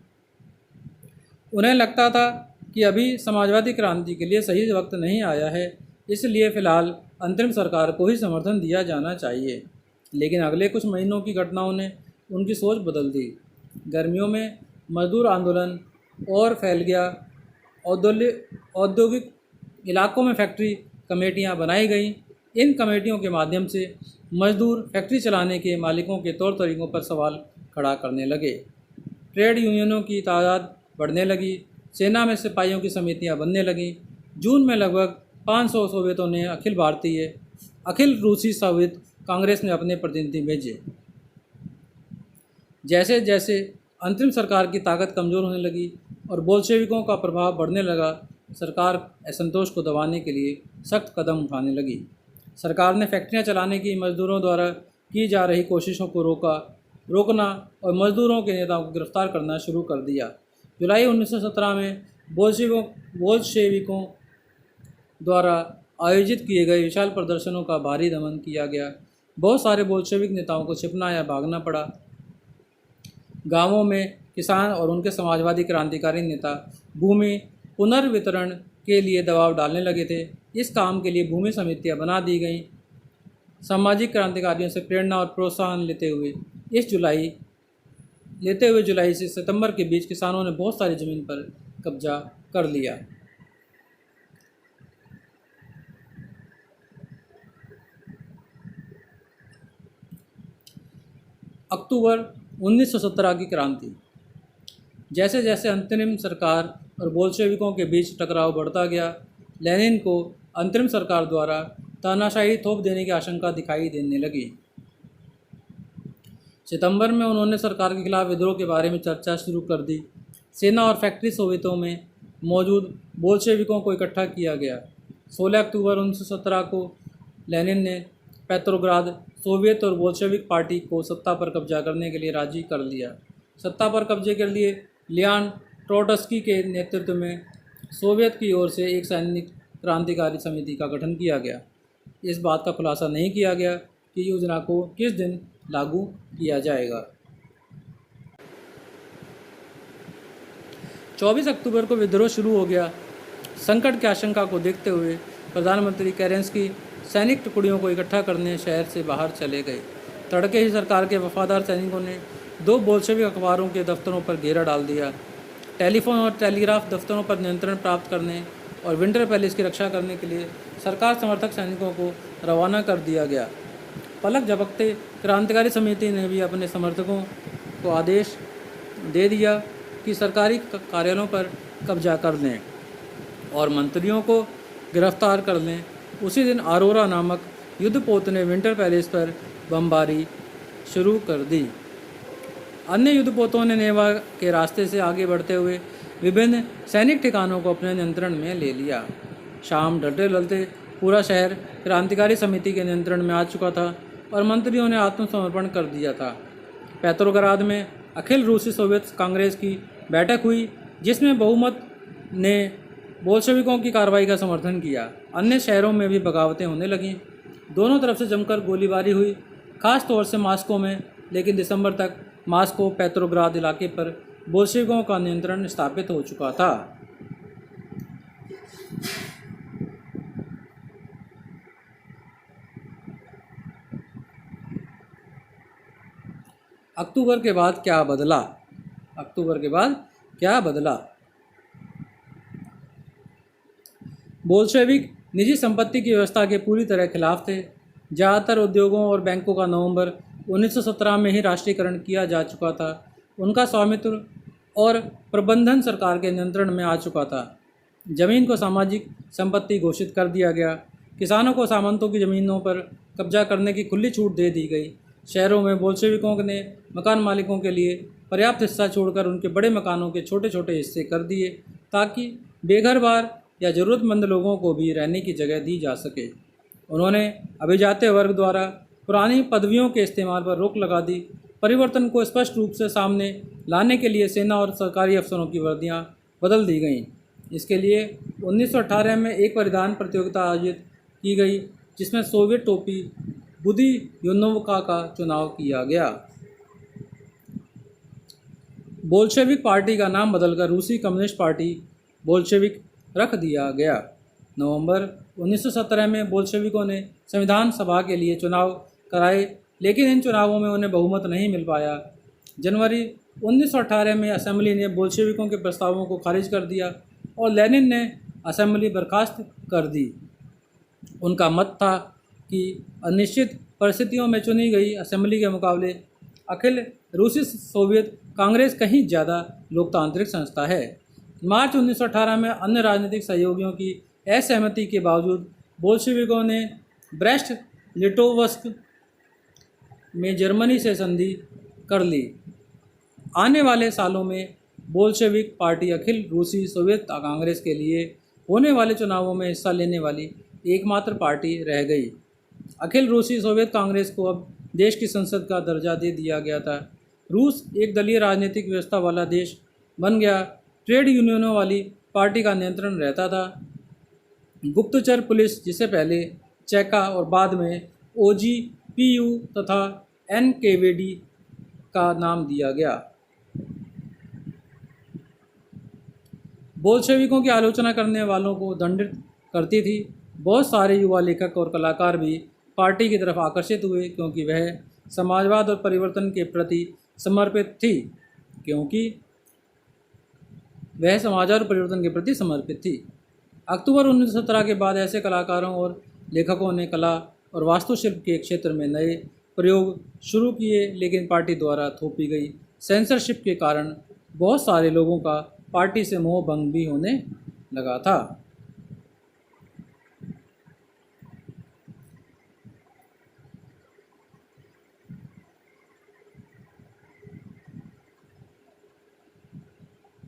उन्हें लगता था कि अभी समाजवादी क्रांति के लिए सही वक्त नहीं आया है, इसलिए फ़िलहाल अंतरिम सरकार को ही समर्थन दिया जाना चाहिए। लेकिन अगले कुछ महीनों की घटनाओं ने उनकी सोच बदल दी। गर्मियों में मजदूर आंदोलन और फैल गया। औद्योगिक इलाकों में फैक्ट्री कमेटियां बनाई गईं। इन कमेटियों के माध्यम से मजदूर फैक्ट्री चलाने के मालिकों के तौर तरीकों पर सवाल खड़ा करने लगे। ट्रेड यूनियनों की तादाद बढ़ने लगी। सेना में सिपाहियों की समितियां बनने लगीं। जून में लगभग 500 सोवियतों ने अखिल रूसी सोवियत कांग्रेस ने अपने प्रतिनिधि भेजे। जैसे जैसे अंतरिम सरकार की ताकत कमज़ोर होने लगी और बोल्शेविकों का प्रभाव बढ़ने लगा, सरकार असंतोष को दबाने के लिए सख्त कदम उठाने लगी। सरकार ने फैक्ट्रियां चलाने की मजदूरों द्वारा की जा रही कोशिशों को रोकना और मजदूरों के नेताओं को गिरफ्तार करना शुरू कर दिया। जुलाई 1917 में बोल्शेविकों द्वारा आयोजित किए गए विशाल प्रदर्शनों का भारी दमन किया गया। बहुत सारे बोल्शेविक नेताओं को छिपना या भागना पड़ा। गांवों में किसान और उनके समाजवादी क्रांतिकारी नेता भूमि पुनर्वितरण के लिए दबाव डालने लगे थे। इस काम के लिए भूमि समितियां बना दी गईं। सामाजिक क्रांतिकारियों से प्रेरणा और प्रोत्साहन लेते हुए जुलाई से सितंबर के बीच किसानों ने बहुत सारी ज़मीन पर कब्जा कर लिया। अक्टूबर 1917 की क्रांति। जैसे जैसे अंतरिम सरकार और बोल्शेविकों के बीच टकराव बढ़ता गया, लेनिन को अंतरिम सरकार द्वारा तानाशाही थोप देने की आशंका दिखाई देने लगी। सितंबर में उन्होंने सरकार के खिलाफ विद्रोह के बारे में चर्चा शुरू कर दी। सेना और फैक्ट्री सोवियतों में मौजूद बोल्शेविकों को इकट्ठा किया गया। 16 अक्टूबर 1917 को लेनिन ने पेट्रोग्राद सोवियत और बोल्शेविक पार्टी को सत्ता पर कब्जा करने के लिए राजी कर लिया। सत्ता पर कब्जे के लिए लियान ट्रोट्स्की के नेतृत्व में सोवियत की ओर से एक सैनिक क्रांतिकारी समिति का गठन किया गया। इस बात का खुलासा नहीं किया गया कि योजना को किस दिन लागू किया जाएगा। 24 अक्टूबर को विद्रोह शुरू हो गया। संकट की आशंका को देखते हुए प्रधानमंत्री केरेंस्की सैनिक टुकड़ियों को इकट्ठा करने शहर से बाहर चले गए। तड़के ही सरकार के वफादार सैनिकों ने 2 बोल्शेविक अखबारों के दफ्तरों पर घेरा डाल दिया। टेलीफोन और टेलीग्राफ दफ्तरों पर नियंत्रण प्राप्त करने और विंटर पैलेस की रक्षा करने के लिए सरकार समर्थक सैनिकों को रवाना कर दिया गया। पलक झपकते क्रांतिकारी समिति ने भी अपने समर्थकों को आदेश दे दिया कि सरकारी कार्यालयों पर कब्जा कर लें और मंत्रियों को गिरफ्तार कर लें। उसी दिन अरोरा नामक युद्धपोत ने विंटर पैलेस पर बमबारी शुरू कर दी। अन्य युद्धपोतों ने नेवा के रास्ते से आगे बढ़ते हुए विभिन्न सैनिक ठिकानों को अपने नियंत्रण में ले लिया। शाम ढलते ढलते पूरा शहर क्रांतिकारी समिति के नियंत्रण में आ चुका था और मंत्रियों ने आत्मसमर्पण कर दिया था। पेट्रोग्राद में अखिल रूसी सोवियत कांग्रेस की बैठक हुई, जिसमें बहुमत ने बोल्शेविकों की कार्रवाई का समर्थन किया। अन्य शहरों में भी बगावतें होने लगीं। दोनों तरफ से जमकर गोलीबारी हुई, खास तौर से मॉस्को में, लेकिन दिसंबर तक मॉस्को पेट्रोग्राद इलाके पर बोल्शेविकों का नियंत्रण स्थापित हो चुका था। अक्टूबर के बाद क्या बदला? अक्टूबर के बाद क्या बदला? बोल्शेविक निजी संपत्ति की व्यवस्था के पूरी तरह खिलाफ थे। ज़्यादातर उद्योगों और बैंकों का नवंबर 1917 में ही राष्ट्रीयकरण किया जा चुका था। उनका स्वामित्व और प्रबंधन सरकार के नियंत्रण में आ चुका था। जमीन को सामाजिक संपत्ति घोषित कर दिया गया। किसानों को सामंतों की ज़मीनों पर कब्जा करने की खुली छूट दे दी गई। शहरों में बोल्शेविकों ने मकान मालिकों के लिए पर्याप्त हिस्सा छोड़कर उनके बड़े मकानों के छोटे छोटे हिस्से कर दिए, ताकि बेघर-बार या ज़रूरतमंद लोगों को भी रहने की जगह दी जा सके। उन्होंने अभिजात्य वर्ग द्वारा पुरानी पदवियों के इस्तेमाल पर रोक लगा दी। परिवर्तन को स्पष्ट रूप से सामने लाने के लिए सेना और सरकारी अफसरों की वर्दियां बदल दी गईं। इसके लिए 1918 में एक परिधान प्रतियोगिता आयोजित की गई, जिसमें सोवियत टोपी बुदियुनोवका का चुनाव किया गया। बोल्शेविक पार्टी का नाम बदलकर रूसी कम्युनिस्ट पार्टी बोल्शेविक रख दिया गया। नवंबर 1917 में बोल्शेविकों ने संविधान सभा के लिए चुनाव कराए, लेकिन इन चुनावों में उन्हें बहुमत नहीं मिल पाया। जनवरी 1918 में असेंबली ने बोल्शेविकों के प्रस्तावों को खारिज कर दिया और लेनिन ने असेंबली बर्खास्त कर दी। उनका मत था कि अनिश्चित परिस्थितियों में चुनी गई असेंबली के मुकाबले अखिल रूसी सोवियत कांग्रेस कहीं ज़्यादा लोकतांत्रिक संस्था है। मार्च 1918 में अन्य राजनीतिक सहयोगियों की असहमति के बावजूद बोल्शेविकों ने ब्रेस्ट लिटोवस्क में जर्मनी से संधि कर ली। आने वाले सालों में बोल्शेविक पार्टी अखिल रूसी सोवियत कांग्रेस के लिए होने वाले चुनावों में हिस्सा लेने वाली एकमात्र पार्टी रह गई। अखिल रूसी सोवियत कांग्रेस को अब देश की संसद का दर्जा दे दिया गया था। रूस एक दलीय राजनीतिक व्यवस्था वाला देश बन गया। ट्रेड यूनियनों वाली पार्टी का नियंत्रण रहता था। गुप्तचर पुलिस, जिसे पहले चेका और बाद में ओजीपीयू तथा एनकेवीडी का नाम दिया गया, बोल्शेविकों की आलोचना करने वालों को दंडित करती थी। बहुत सारे युवा लेखक और कलाकार भी पार्टी की तरफ आकर्षित हुए, क्योंकि वह समाजवाद और परिवर्तन के प्रति समर्पित थी। अक्टूबर 1917 के बाद ऐसे कलाकारों और लेखकों ने कला और वास्तुशिल्प के क्षेत्र में नए प्रयोग शुरू किए, लेकिन पार्टी द्वारा थोपी गई सेंसरशिप के कारण बहुत सारे लोगों का पार्टी से मोह भंग भी होने लगा था।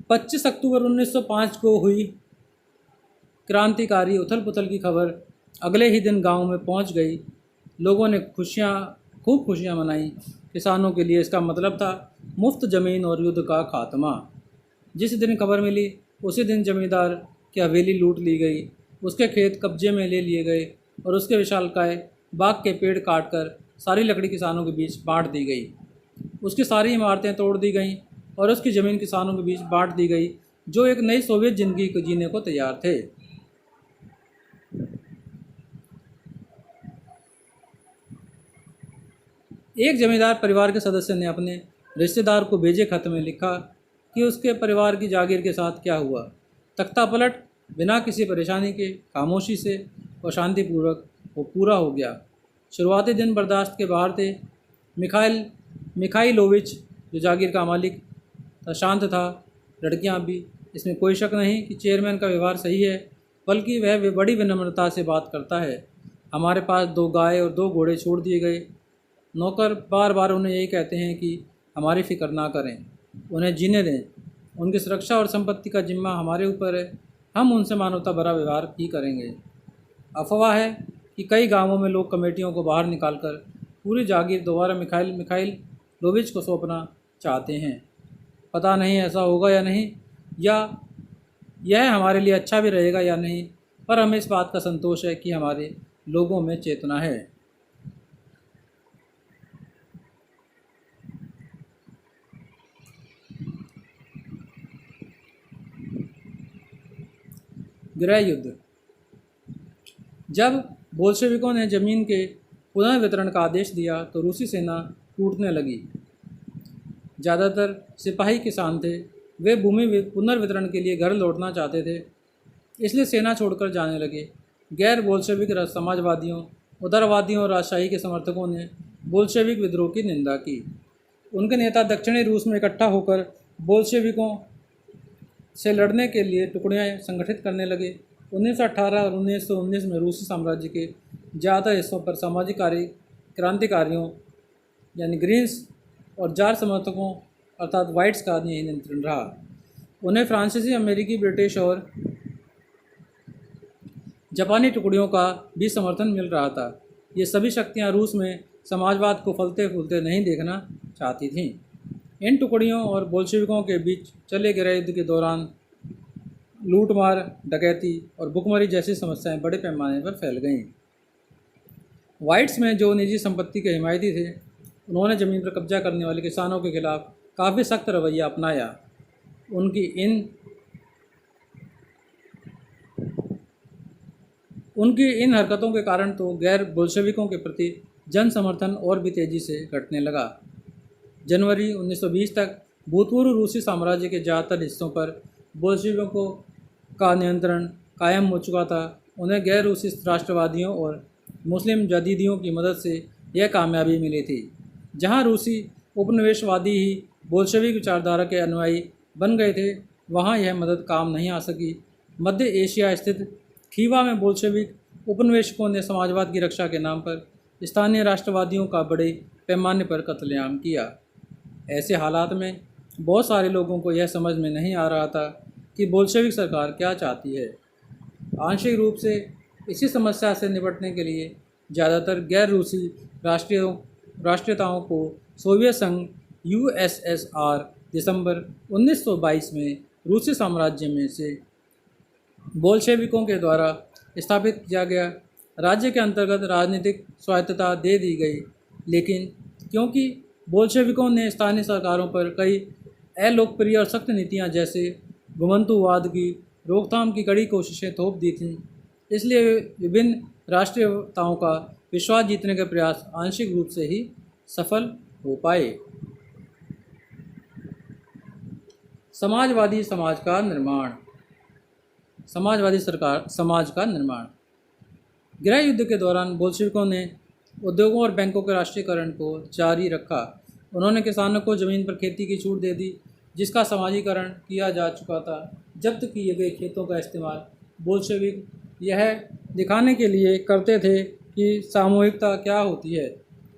पच्चीस अक्टूबर 1905 को हुई क्रांतिकारी उथल पुथल की खबर अगले ही दिन गांव में पहुंच गई। लोगों ने खूब खुशियां मनाई। किसानों के लिए इसका मतलब था मुफ्त ज़मीन और युद्ध का खात्मा। जिस दिन खबर मिली उसी दिन जमींदार की हवेली लूट ली गई, उसके खेत कब्जे में ले लिए गए और उसके विशालकाय बाग के पेड़ काटकर सारी लकड़ी किसानों के बीच बांट दी गई। उसकी सारी इमारतें तोड़ दी गईं और उसकी ज़मीन किसानों के बीच बांट दी गई, जो एक नई सोवियत ज़िंदगी को जीने को तैयार थे। एक जमींदार परिवार के सदस्य ने अपने रिश्तेदार को भेजे खत में लिखा कि उसके परिवार की जागीर के साथ क्या हुआ। तख्ता पलट बिना किसी परेशानी के खामोशी से और शांतिपूर्वक वो पूरा हो गया। शुरुआती दिन बर्दाश्त के बाहर थे। मिखाइलोविच, जो जागीर का मालिक था, शांत था, लड़कियां भी। इसमें कोई शक नहीं कि चेयरमैन का व्यवहार सही है। बल्कि वह बड़ी विनम्रता से बात करता है। हमारे पास 2 गाय और 2 घोड़े छोड़ दिए गए। नौकर बार बार उन्हें यही कहते हैं कि हमारी फिक्र ना करें, उन्हें जीने दें, उनकी सुरक्षा और संपत्ति का जिम्मा हमारे ऊपर है, हम उनसे मानवता भरा व्यवहार ही करेंगे। अफवाह है कि कई गांवों में लोग कमेटियों को बाहर निकालकर पूरी जागीर दोबारा मिखाइल लोविच को सौंपना चाहते हैं। पता नहीं ऐसा होगा या नहीं, या यह हमारे लिए अच्छा भी रहेगा या नहीं, पर हमें इस बात का संतोष है कि हमारे लोगों में चेतना है। गृह युद्ध। जब बोल्शेविकों ने जमीन के पुनर्वितरण का आदेश दिया तो रूसी सेना टूटने लगी। ज़्यादातर सिपाही किसान थे, वे भूमि पुनर्वितरण के लिए घर लौटना चाहते थे, इसलिए सेना छोड़कर जाने लगे। गैर बोल्शेविक समाजवादियों, उदारवादियों और राजशाही के समर्थकों ने बोल्शेविक विद्रोह की निंदा की। उनके नेता दक्षिणी रूस में इकट्ठा होकर बोल्शेविकों से लड़ने के लिए टुकड़ियाँ संगठित करने लगे। 1918 और 1919 में रूसी साम्राज्य के ज़्यादातर हिस्सों पर सामाजिक क्रांतिकारियों यानी ग्रीन्स और जार समर्थकों अर्थात वाइट्स का नियंत्रण रहा। उन्हें फ्रांसीसी, अमेरिकी, ब्रिटिश और जापानी टुकड़ियों का भी समर्थन मिल रहा था। ये सभी शक्तियां रूस में समाजवाद को फलते फूलते नहीं देखना चाहती थीं। इन टुकड़ियों और बोल्शेविकों के बीच चले गृह युद्ध के दौरान लूटमार, डकैती और भुखमरी जैसी समस्याएं बड़े पैमाने पर फैल गईं। वाइट्स में जो निजी संपत्ति के हिमायती थे, उन्होंने ज़मीन पर कब्जा करने वाले किसानों के खिलाफ काफ़ी सख्त रवैया अपनाया। उनकी इन हरकतों के कारण तो गैर बोल्शेविकों के प्रति जन समर्थन और भी तेज़ी से घटने लगा। जनवरी 1920 तक भूतपूर्व रूसी साम्राज्य के ज़्यादातर हिस्सों पर बोल्शेविकों का नियंत्रण कायम हो चुका था। उन्हें गैर रूसी राष्ट्रवादियों और मुस्लिम जदीदियों की मदद से यह कामयाबी मिली थी। जहां रूसी उपनिवेशवादी ही बोल्शेविक विचारधारा के अनुयायी बन गए थे, वहां यह मदद काम नहीं आ सकी। मध्य एशिया स्थित खीवा में बोल्शेविक उपनिवेशकों ने समाजवाद की रक्षा के नाम पर स्थानीय राष्ट्रवादियों का बड़े पैमाने पर कत्लेआम किया। ऐसे हालात में बहुत सारे लोगों को यह समझ में नहीं आ रहा था कि बोल्शेविक सरकार क्या चाहती है। आंशिक रूप से इसी समस्या से निपटने के लिए ज़्यादातर गैर रूसी राष्ट्रीयताओं को सोवियत संघ USSR दिसंबर 1922 में रूसी साम्राज्य में से बोल्शेविकों के द्वारा स्थापित किया गया। राज्य के अंतर्गत राजनीतिक स्वायत्तता दे दी गई, लेकिन क्योंकि बोल्शेविकों ने स्थानीय सरकारों पर कई अलोकप्रिय और सख्त नीतियां जैसे घुमंतुवाद की रोकथाम की कड़ी कोशिशें थोप दी थीं, इसलिए विभिन्न राष्ट्रीयताओं का विश्वास जीतने के प्रयास आंशिक रूप से ही सफल हो पाए। समाजवादी समाज का निर्माण। समाजवादी सरकार समाज का निर्माण। गृह युद्ध के दौरान बोल्शेविकों ने उद्योगों और बैंकों के राष्ट्रीयकरण को जारी रखा। उन्होंने किसानों को ज़मीन पर खेती की छूट दे दी, जिसका समाजीकरण किया जा चुका था। जब्त किए गए खेतों का इस्तेमाल बोल्शेविक यह दिखाने के लिए करते थे कि सामूहिकता क्या होती है।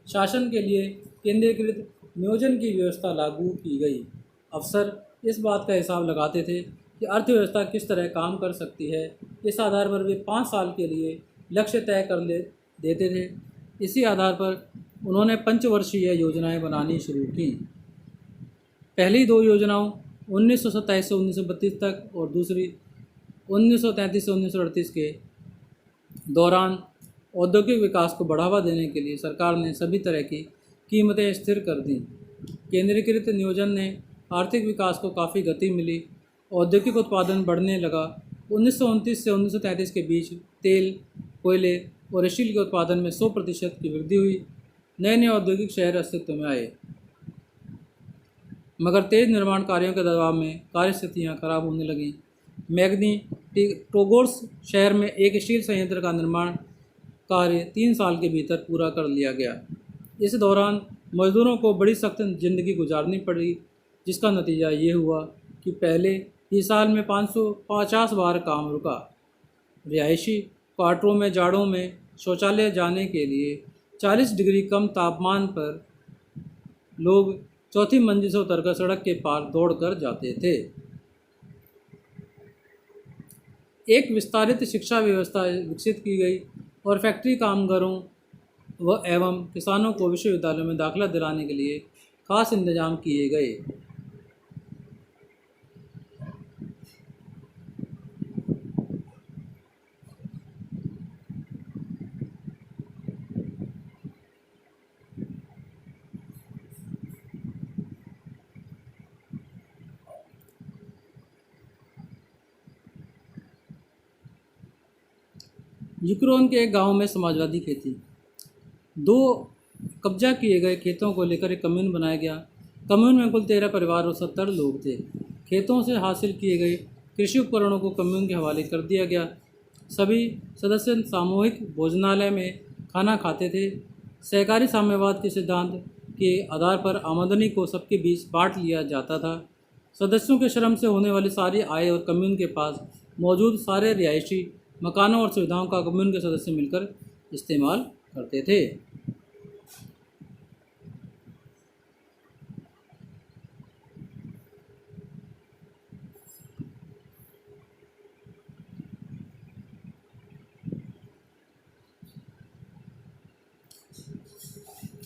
शासन के लिए केंद्रीकृत नियोजन की व्यवस्था लागू की गई। अफसर इस बात का हिसाब लगाते थे कि अर्थव्यवस्था किस तरह काम कर सकती है। इस आधार पर वे 5 साल के लिए लक्ष्य तय कर देते थे। इसी आधार पर उन्होंने पंचवर्षीय योजनाएं बनानी शुरू की। पहली 2 योजनाओं 1927 से 1932 तक और दूसरी 1933 से 1938 के दौरान औद्योगिक विकास को बढ़ावा देने के लिए सरकार ने सभी तरह की कीमतें स्थिर कर दीं। केंद्रीकृत नियोजन ने आर्थिक विकास को काफ़ी गति मिली। औद्योगिक उत्पादन बढ़ने लगा। 1929 से 1933 के बीच तेल, कोयले और स्टील के उत्पादन में 100% की वृद्धि हुई। नए नए औद्योगिक शहर अस्तित्व में आए, मगर तेज निर्माण कार्यों के दबाव में कार्यस्थितियाँ खराब होने लगीं। मैग्नीटोगोर्स्क शहर में एक स्टील संयंत्र का निर्माण कार्य 3 साल के भीतर पूरा कर लिया गया। इस दौरान मजदूरों को बड़ी सख्त जिंदगी गुजारनी पड़ी, जिसका नतीजा ये हुआ कि पहले ही साल में 550 बार काम रुका। रिहायशी क्वार्टरों में जाड़ों में शौचालय जाने के लिए 40 डिग्री कम तापमान पर लोग चौथी मंजिल से उतरकर सड़क के पार दौड़कर जाते थे। एक विस्तारित शिक्षा व्यवस्था विकसित की गई और फैक्ट्री कामगारों व एवं किसानों को विश्वविद्यालयों में दाखिला दिलाने के लिए खास इंतजाम किए गए। यूक्रेन के एक गांव में समाजवादी खेती। दो कब्जा किए गए खेतों को लेकर एक कम्यून बनाया गया। कम्यून में कुल 13 परिवार और 70 लोग थे। खेतों से हासिल किए गए कृषि उपकरणों को कम्यून के हवाले कर दिया गया। सभी सदस्य सामूहिक भोजनालय में खाना खाते थे। सहकारी साम्यवाद के सिद्धांत के आधार पर आमदनी को सबके बीच बांट लिया जाता था। सदस्यों के श्रम से होने वाली सारी आय और कम्यून के पास मौजूद सारे रिहायशी मकानों और सुविधाओं का कम्यून के सदस्य मिलकर इस्तेमाल करते थे।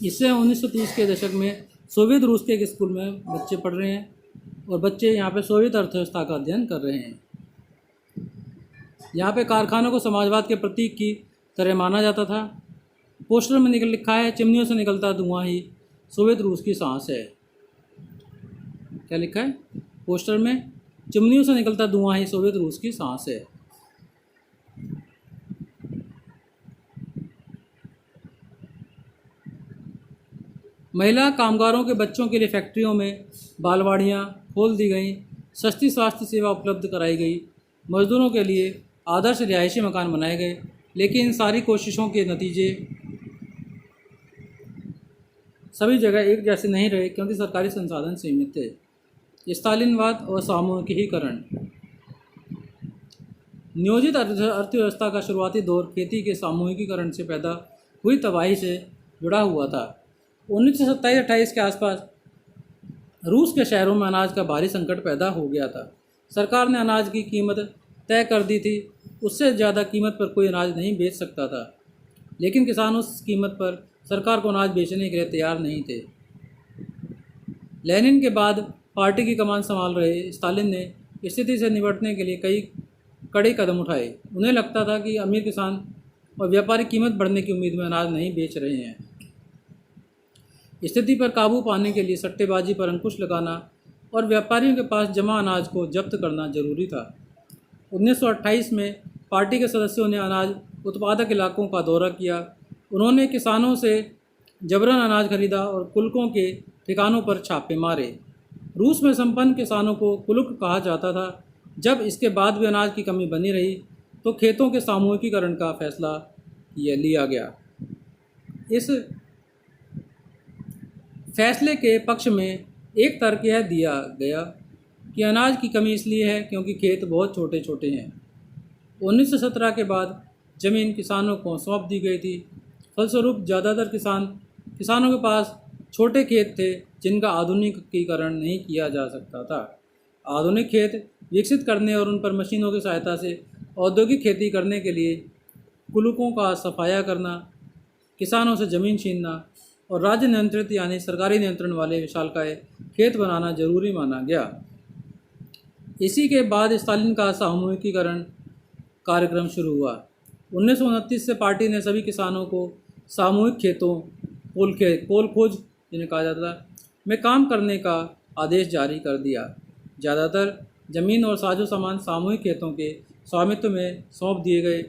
इससे 1930 के दशक में सोवियत रूस के एक स्कूल में बच्चे पढ़ रहे हैं और बच्चे यहाँ पे सोवियत अर्थव्यवस्था का अध्ययन कर रहे हैं। यहाँ पे कारखानों को समाजवाद के प्रतीक की तरह माना जाता था। पोस्टर में लिखा है, चिमनियों से निकलता धुआं ही सोवियत रूस की सांस है। क्या लिखा है पोस्टर में? चिमनियों से निकलता धुआं ही सोवियत रूस की सांस है। महिला कामगारों के बच्चों के लिए फैक्ट्रियों में बालवाड़ियाँ खोल दी गईं। सस्ती स्वास्थ्य सेवा उपलब्ध कराई गई। मजदूरों के लिए आदर्श रिहायशी मकान बनाए गए। लेकिन इन सारी कोशिशों के नतीजे सभी जगह एक जैसे नहीं रहे, क्योंकि सरकारी संसाधन सीमित थे। स्टालिनवाद और सामूहिकीकरण। नियोजित अर्थव्यवस्था का शुरुआती दौर खेती के सामूहिकीकरण से पैदा हुई तबाही से जुड़ा हुआ था। 1927-28 के आसपास रूस के शहरों में अनाज का भारी संकट पैदा हो गया था। सरकार ने अनाज की कीमत तय कर दी थी। उससे ज़्यादा कीमत पर कोई अनाज नहीं बेच सकता था। लेकिन किसान उस कीमत पर सरकार को अनाज बेचने के लिए तैयार नहीं थे। लेनिन के बाद पार्टी की कमान संभाल रहे स्टालिन ने स्थिति से निपटने के लिए कई कड़े कदम उठाए। उन्हें लगता था कि अमीर किसान और व्यापारी कीमत बढ़ने की उम्मीद में अनाज नहीं बेच रहे हैं। स्थिति पर काबू पाने के लिए सट्टेबाजी पर अंकुश लगाना और व्यापारियों के पास जमा अनाज को जब्त करना जरूरी था। 1928 में पार्टी के सदस्यों ने अनाज उत्पादक इलाकों का दौरा किया। उन्होंने किसानों से जबरन अनाज खरीदा और कुलकों के ठिकानों पर छापे मारे। रूस में संपन्न किसानों को कुलक कहा जाता था। जब इसके बाद भी अनाज की कमी बनी रही तो खेतों के सामूहिकीकरण का फैसला लिया गया। इस फैसले के पक्ष में एक तर्क यह दिया गया कि अनाज की कमी इसलिए है क्योंकि खेत बहुत छोटे छोटे हैं। 1917 के बाद ज़मीन किसानों को सौंप दी गई थी। फलस्वरूप ज़्यादातर किसानों के पास छोटे खेत थे जिनका आधुनिकीकरण नहीं किया जा सकता था। आधुनिक खेत विकसित करने और उन पर मशीनों की सहायता से औद्योगिक खेती करने के लिए कुलकों का सफाया करना, किसानों से ज़मीन छीनना और राज्य नियंत्रित यानी सरकारी नियंत्रण वाले विशालकाय खेत बनाना जरूरी माना गया। इसी के बाद स्टालिन का सामूहिकीकरण कार्यक्रम शुरू हुआ। 1929 से पार्टी ने सभी किसानों को सामूहिक खेतों कोल खोज जिन्हें कहा जाता था में काम करने का आदेश जारी कर दिया। ज़्यादातर ज़मीन और साजो सामान सामूहिक खेतों के स्वामित्व में सौंप दिए गए।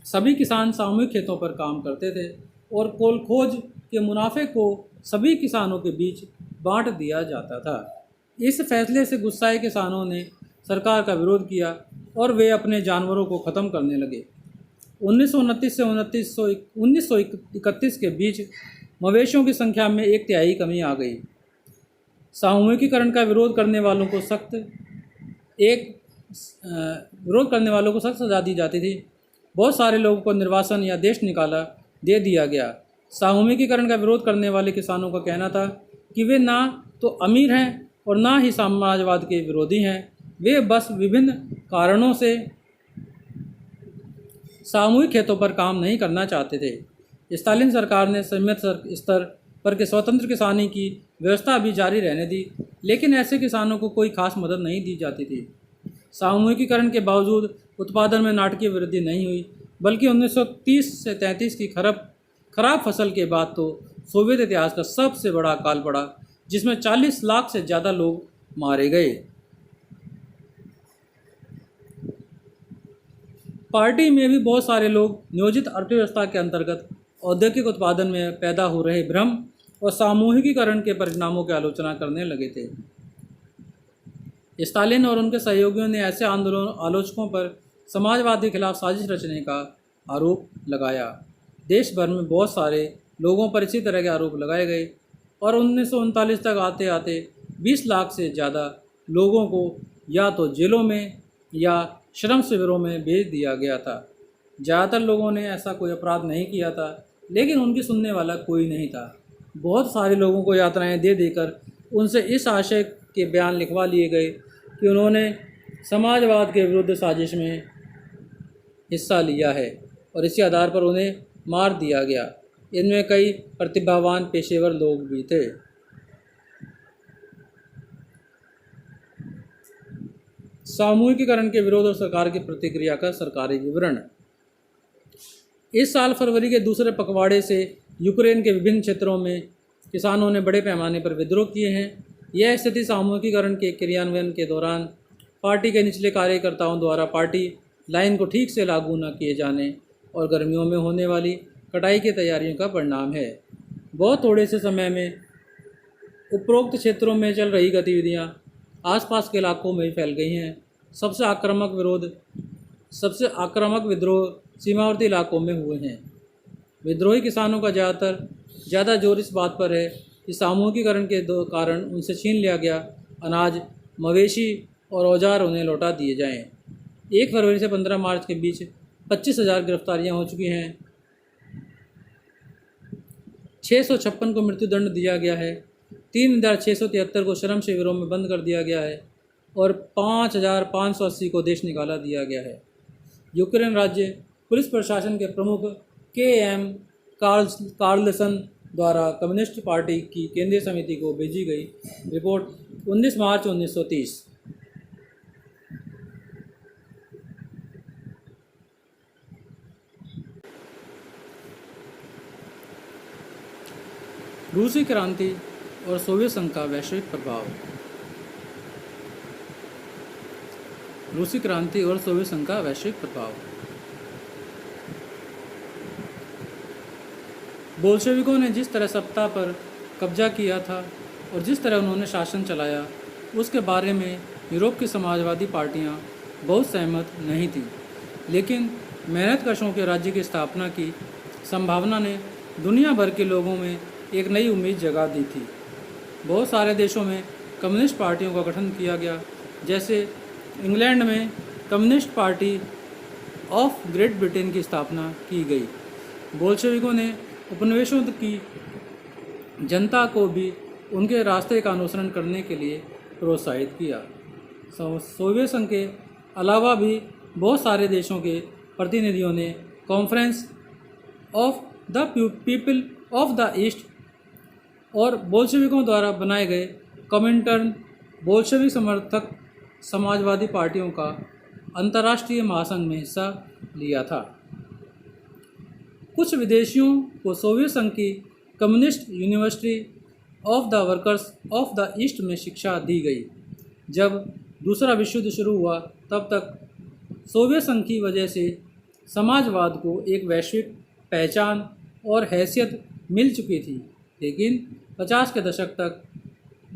सभी किसान सामूहिक खेतों पर काम करते थे और कोल खोज के मुनाफे को सभी किसानों के बीच बांट दिया जाता था। इस फैसले से गुस्साए किसानों ने सरकार का विरोध किया और वे अपने जानवरों को ख़त्म करने लगे। 1929 से 1931 के बीच मवेशियों की संख्या में 1/3 कमी आ गई। सामूहिकीकरण का विरोध करने वालों को सख्त एक विरोध करने वालों को सख्त सजा दी जाती थी। बहुत सारे लोगों को निर्वासन या देश निकाला दे दिया गया। सामूहिकीकरण का विरोध करने वाले किसानों का कहना था कि वे ना तो अमीर हैं और ना ही समाजवाद के विरोधी हैं, वे बस विभिन्न कारणों से सामूहिक खेतों पर काम नहीं करना चाहते थे। स्टालिन सरकार ने सीमित स्तर पर के स्वतंत्र किसानी की व्यवस्था भी जारी रहने दी, लेकिन ऐसे किसानों को कोई खास मदद नहीं दी जाती थी। सामूहिकीकरण के बावजूद उत्पादन में नाटकीय वृद्धि नहीं हुई, बल्कि 1930 से 33 की खराब फसल के बाद तो सोवियत इतिहास का सबसे बड़ा अकाल पड़ा, जिसमें 40 लाख से ज़्यादा लोग मारे गए। पार्टी में भी बहुत सारे लोग नियोजित अर्थव्यवस्था के अंतर्गत औद्योगिक उत्पादन में पैदा हो रहे भ्रम और सामूहिकीकरण के परिणामों की आलोचना करने लगे थे। स्टालिन और उनके सहयोगियों ने ऐसे आलोचकों पर समाजवाद के खिलाफ साजिश रचने का आरोप लगाया। देश भर में बहुत सारे लोगों पर इसी तरह के आरोप लगाए गए और 1939 तक आते आते 20 लाख से ज़्यादा लोगों को या तो जेलों में या श्रम शिविरों में भेज दिया गया था। ज़्यादातर लोगों ने ऐसा कोई अपराध नहीं किया था, लेकिन उनकी सुनने वाला कोई नहीं था। बहुत सारे लोगों को यातनाएं दे देकर उनसे इस आशय के बयान लिखवा लिए गए कि उन्होंने समाजवाद के विरुद्ध साजिश में हिस्सा लिया है और इसी आधार पर उन्हें मार दिया गया। इनमें कई प्रतिभावान पेशेवर लोग भी थे। सामूहिकीकरण के विरोध और सरकार की प्रतिक्रिया का सरकारी विवरण। इस साल फरवरी के दूसरे पखवाड़े से यूक्रेन के विभिन्न क्षेत्रों में किसानों ने बड़े पैमाने पर विद्रोह किए हैं। यह स्थिति सामूहिकीकरण के क्रियान्वयन के दौरान पार्टी के निचले कार्यकर्ताओं द्वारा पार्टी लाइन को ठीक से लागू न किए जाने और गर्मियों में होने वाली कटाई की तैयारियों का परिणाम है। बहुत थोड़े से समय में उपरोक्त क्षेत्रों में चल रही गतिविधियां आसपास के इलाकों में फैल गई हैं। सबसे आक्रामक विद्रोह सीमावर्ती इलाकों में हुए हैं। विद्रोही किसानों का ज़्यादा जोर इस बात पर है कि सामूहिकीकरण के कारण उनसे छीन लिया गया अनाज, मवेशी और औजार उन्हें लौटा दिए जाएं। 1 फरवरी से 15 मार्च के बीच 25,000 गिरफ्तारियां हो चुकी हैं। 656 को मृत्युदंड दिया गया है। 3,673 को श्रम शिविरों में बंद कर दिया गया है और 5,580 को देश निकाला दिया गया है। यूक्रेन राज्य पुलिस प्रशासन के प्रमुख के.एम. कार्लसन द्वारा कम्युनिस्ट पार्टी की केंद्रीय समिति को भेजी गई रिपोर्ट 19 मार्च 1930। रूसी क्रांति और सोवियत संघ का वैश्विक प्रभाव। रूसी क्रांति और सोवियत संघ का वैश्विक प्रभाव। बोल्शेविकों ने जिस तरह सत्ता पर कब्जा किया था और जिस तरह उन्होंने शासन चलाया, उसके बारे में यूरोप की समाजवादी पार्टियां बहुत सहमत नहीं थीं। लेकिन मेहनतकशों के राज्य की स्थापना की संभावना ने दुनिया भर के लोगों में एक नई उम्मीद जगा दी थी। बहुत सारे देशों में कम्युनिस्ट पार्टियों का गठन किया गया, जैसे इंग्लैंड में communist party of great Britain की स्थापना की गई। बोल्शेविकों ने उपनिवेशों की जनता को भी उनके रास्ते का अनुसरण करने के लिए प्रोत्साहित किया। सोवियत संघ के अलावा भी बहुत सारे देशों के प्रतिनिधियों ने conference of the people of the east और बोल्शेविकों द्वारा बनाए गए कॉमिंटर्न बोल्शेविक समर्थक समाजवादी पार्टियों का अंतर्राष्ट्रीय महासंघ में हिस्सा लिया था। कुछ विदेशियों को सोवियत संघ की communist university of the workers of the east में शिक्षा दी गई। जब दूसरा विश्व युद्ध शुरू हुआ, तब तक सोवियत संघ की वजह से समाजवाद को एक वैश्विक पहचान और हैसियत मिल चुकी थी, लेकिन 50 के दशक तक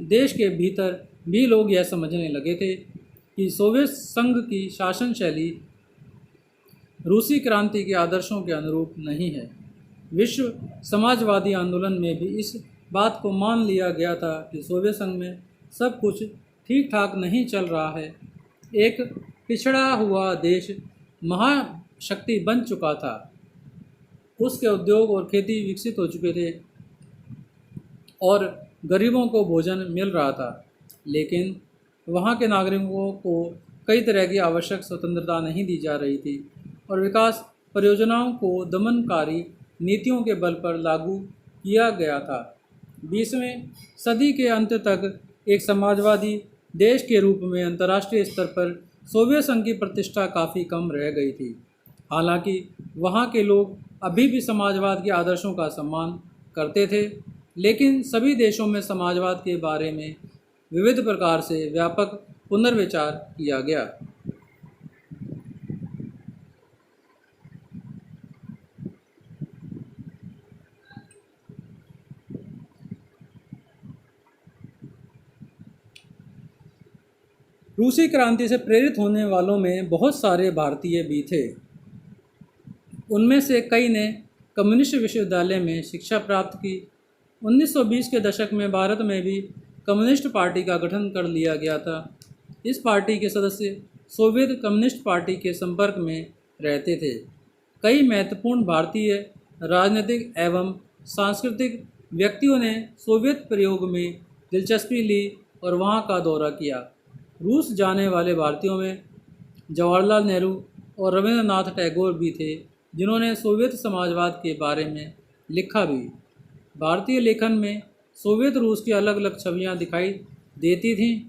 देश के भीतर भी लोग यह समझने लगे थे कि सोवियत संघ की शासन शैली रूसी क्रांति के आदर्शों के अनुरूप नहीं है। विश्व समाजवादी आंदोलन में भी इस बात को मान लिया गया था कि सोवियत संघ में सब कुछ ठीक ठाक नहीं चल रहा है। एक पिछड़ा हुआ देश महाशक्ति बन चुका था। उसके उद्योग और खेती विकसित हो चुके थे और गरीबों को भोजन मिल रहा था, लेकिन वहाँ के नागरिकों को कई तरह की आवश्यक स्वतंत्रता नहीं दी जा रही थी और विकास परियोजनाओं को दमनकारी नीतियों के बल पर लागू किया गया था। 20वीं सदी के अंत तक एक समाजवादी देश के रूप में अंतर्राष्ट्रीय स्तर पर सोवियत संघ की प्रतिष्ठा काफ़ी कम रह गई थी। हालांकि वहाँ के लोग अभी भी समाजवाद के आदर्शों का सम्मान करते थे, लेकिन सभी देशों में समाजवाद के बारे में विविध प्रकार से व्यापक पुनर्विचार किया गया। रूसी क्रांति से प्रेरित होने वालों में बहुत सारे भारतीय भी थे। उनमें से कई ने कम्युनिस्ट विश्वविद्यालय में शिक्षा प्राप्त की। 1920 के दशक में भारत में भी कम्युनिस्ट पार्टी का गठन कर लिया गया था। इस पार्टी के सदस्य सोवियत कम्युनिस्ट पार्टी के संपर्क में रहते थे। कई महत्वपूर्ण भारतीय राजनीतिक एवं सांस्कृतिक व्यक्तियों ने सोवियत प्रयोग में दिलचस्पी ली और वहाँ का दौरा किया। रूस जाने वाले भारतीयों में जवाहरलाल नेहरू और रविंद्रनाथ टैगोर भी थे, जिन्होंने सोवियत समाजवाद के बारे में लिखा भी। भारतीय लेखन में सोवियत रूस की अलग अलग छवियां दिखाई देती थीं।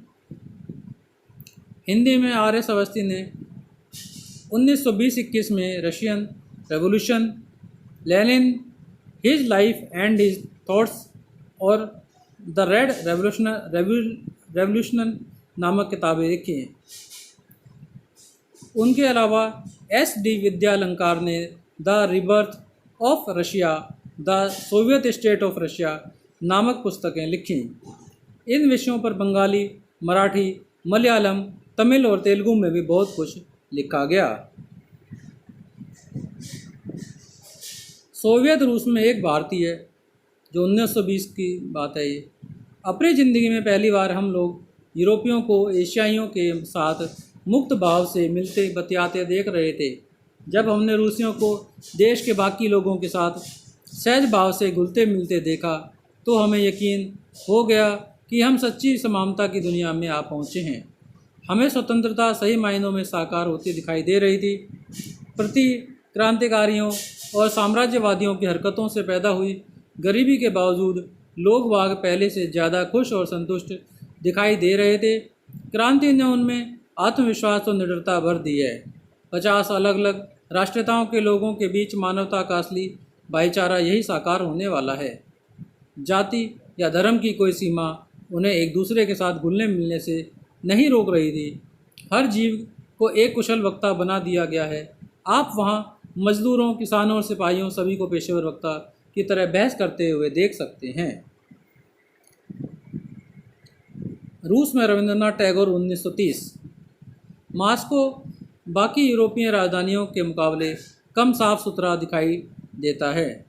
हिंदी में आर.एस. अवस्थी ने 1920-21 में Russian revolution, Lenin, his life and his thoughts और द रेड रेवोल्यूशन नामक किताबें लिखी हैं। उनके अलावा S.D. विद्यालंकार ने the rebirth of Russia, the Soviet state of Russia नामक पुस्तकें लिखीं। इन विषयों पर बंगाली, मराठी, मलयालम, तमिल और तेलुगु में भी बहुत कुछ लिखा गया। सोवियत रूस में एक भारतीय, जो 1920 की बात है, ये अपनी ज़िंदगी में पहली बार हम लोग यूरोपियों को एशियाइयों के साथ मुक्त भाव से मिलते बतियाते देख रहे थे। जब हमने रूसियों को देश के बाकी लोगों के साथ सहज भाव से घुलते मिलते देखा तो हमें यकीन हो गया कि हम सच्ची समानता की दुनिया में आ पहुँचे हैं। हमें स्वतंत्रता सही मायनों में साकार होती दिखाई दे रही थी। प्रति क्रांतिकारियों और साम्राज्यवादियों की हरकतों से पैदा हुई गरीबी के बावजूद लोग बाग पहले से ज़्यादा खुश और संतुष्ट दिखाई दे रहे थे। क्रांति ने उनमें आत्मविश्वास और निडरता भर दी है। 50 अलग अलग राष्ट्रीयताओं के लोगों के बीच मानवता का असली भाईचारा यही साकार होने वाला है। जाति या धर्म की कोई सीमा उन्हें एक दूसरे के साथ घुलने मिलने से नहीं रोक रही थी। हर जीव को एक कुशल वक्ता बना दिया गया है। आप वहाँ मजदूरों, किसानों और सिपाहियों सभी को पेशेवर वक्ता की तरह बहस करते हुए देख सकते हैं। रूस में रविंद्रनाथ टैगोर 1930। मॉस्को बाकी यूरोपीय राजधानियों के मुकाबले कम साफ सुथरा दिखाई देता है।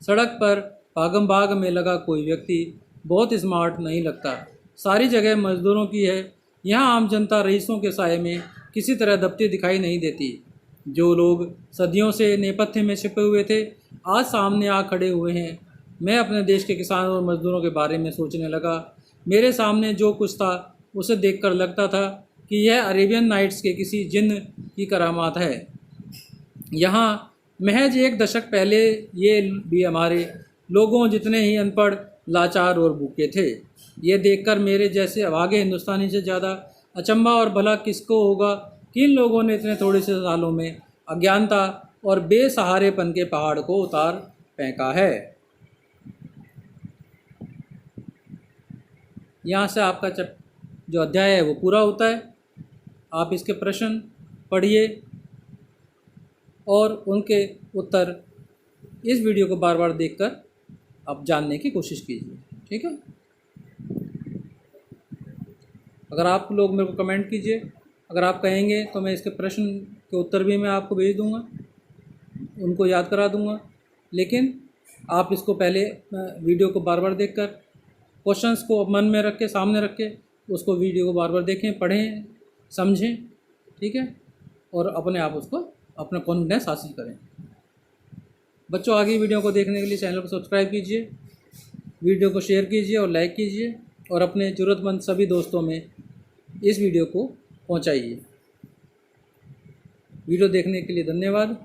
सड़क पर भागम भाग में लगा कोई व्यक्ति बहुत स्मार्ट नहीं लगता। सारी जगह मजदूरों की है। यहाँ आम जनता रईसों के साये में किसी तरह दबती दिखाई नहीं देती। जो लोग सदियों से नेपथ्य में छिपे हुए थे आज सामने आ खड़े हुए हैं। मैं अपने देश के किसानों और मजदूरों के बारे में सोचने लगा। मेरे सामने जो कुछ था उसे देखकर लगता था कि यह अरेबियन नाइट्स के किसी जिन्न की करामात है। यहाँ महज एक दशक पहले ये भी हमारे लोगों जितने ही अनपढ़, लाचार और भूखे थे। ये देखकर मेरे जैसे अभागे हिंदुस्तानी से ज़्यादा अचंभा और भला किसको होगा कि इन लोगों ने इतने थोड़े से सालों में अज्ञानता और बेसहारेपन के पहाड़ को उतार फेंका है। यहाँ से आपका जो अध्याय है वो पूरा होता है। आप इसके प्रश्न पढ़िए और उनके उत्तर इस वीडियो को बार बार देखकर आप जानने की कोशिश कीजिए। ठीक है। अगर आप लोग मेरे को कमेंट कीजिए, अगर आप कहेंगे तो मैं इसके प्रश्न के उत्तर भी मैं आपको भेज दूंगा, उनको याद करा दूंगा। लेकिन आप इसको पहले वीडियो को बार बार देखकर क्वेश्चंस को मन में रख के, सामने रख के उसको वीडियो को बार बार देखें, पढ़ें, समझें। ठीक है, और अपने आप उसको अपना कॉन्फिडेंस हासिल करें। बच्चों, आगे वीडियो को देखने के लिए चैनल को सब्सक्राइब कीजिए, वीडियो को शेयर कीजिए और लाइक कीजिए, और अपने ज़रूरतमंद सभी दोस्तों में इस वीडियो को पहुंचाइए। वीडियो देखने के लिए धन्यवाद।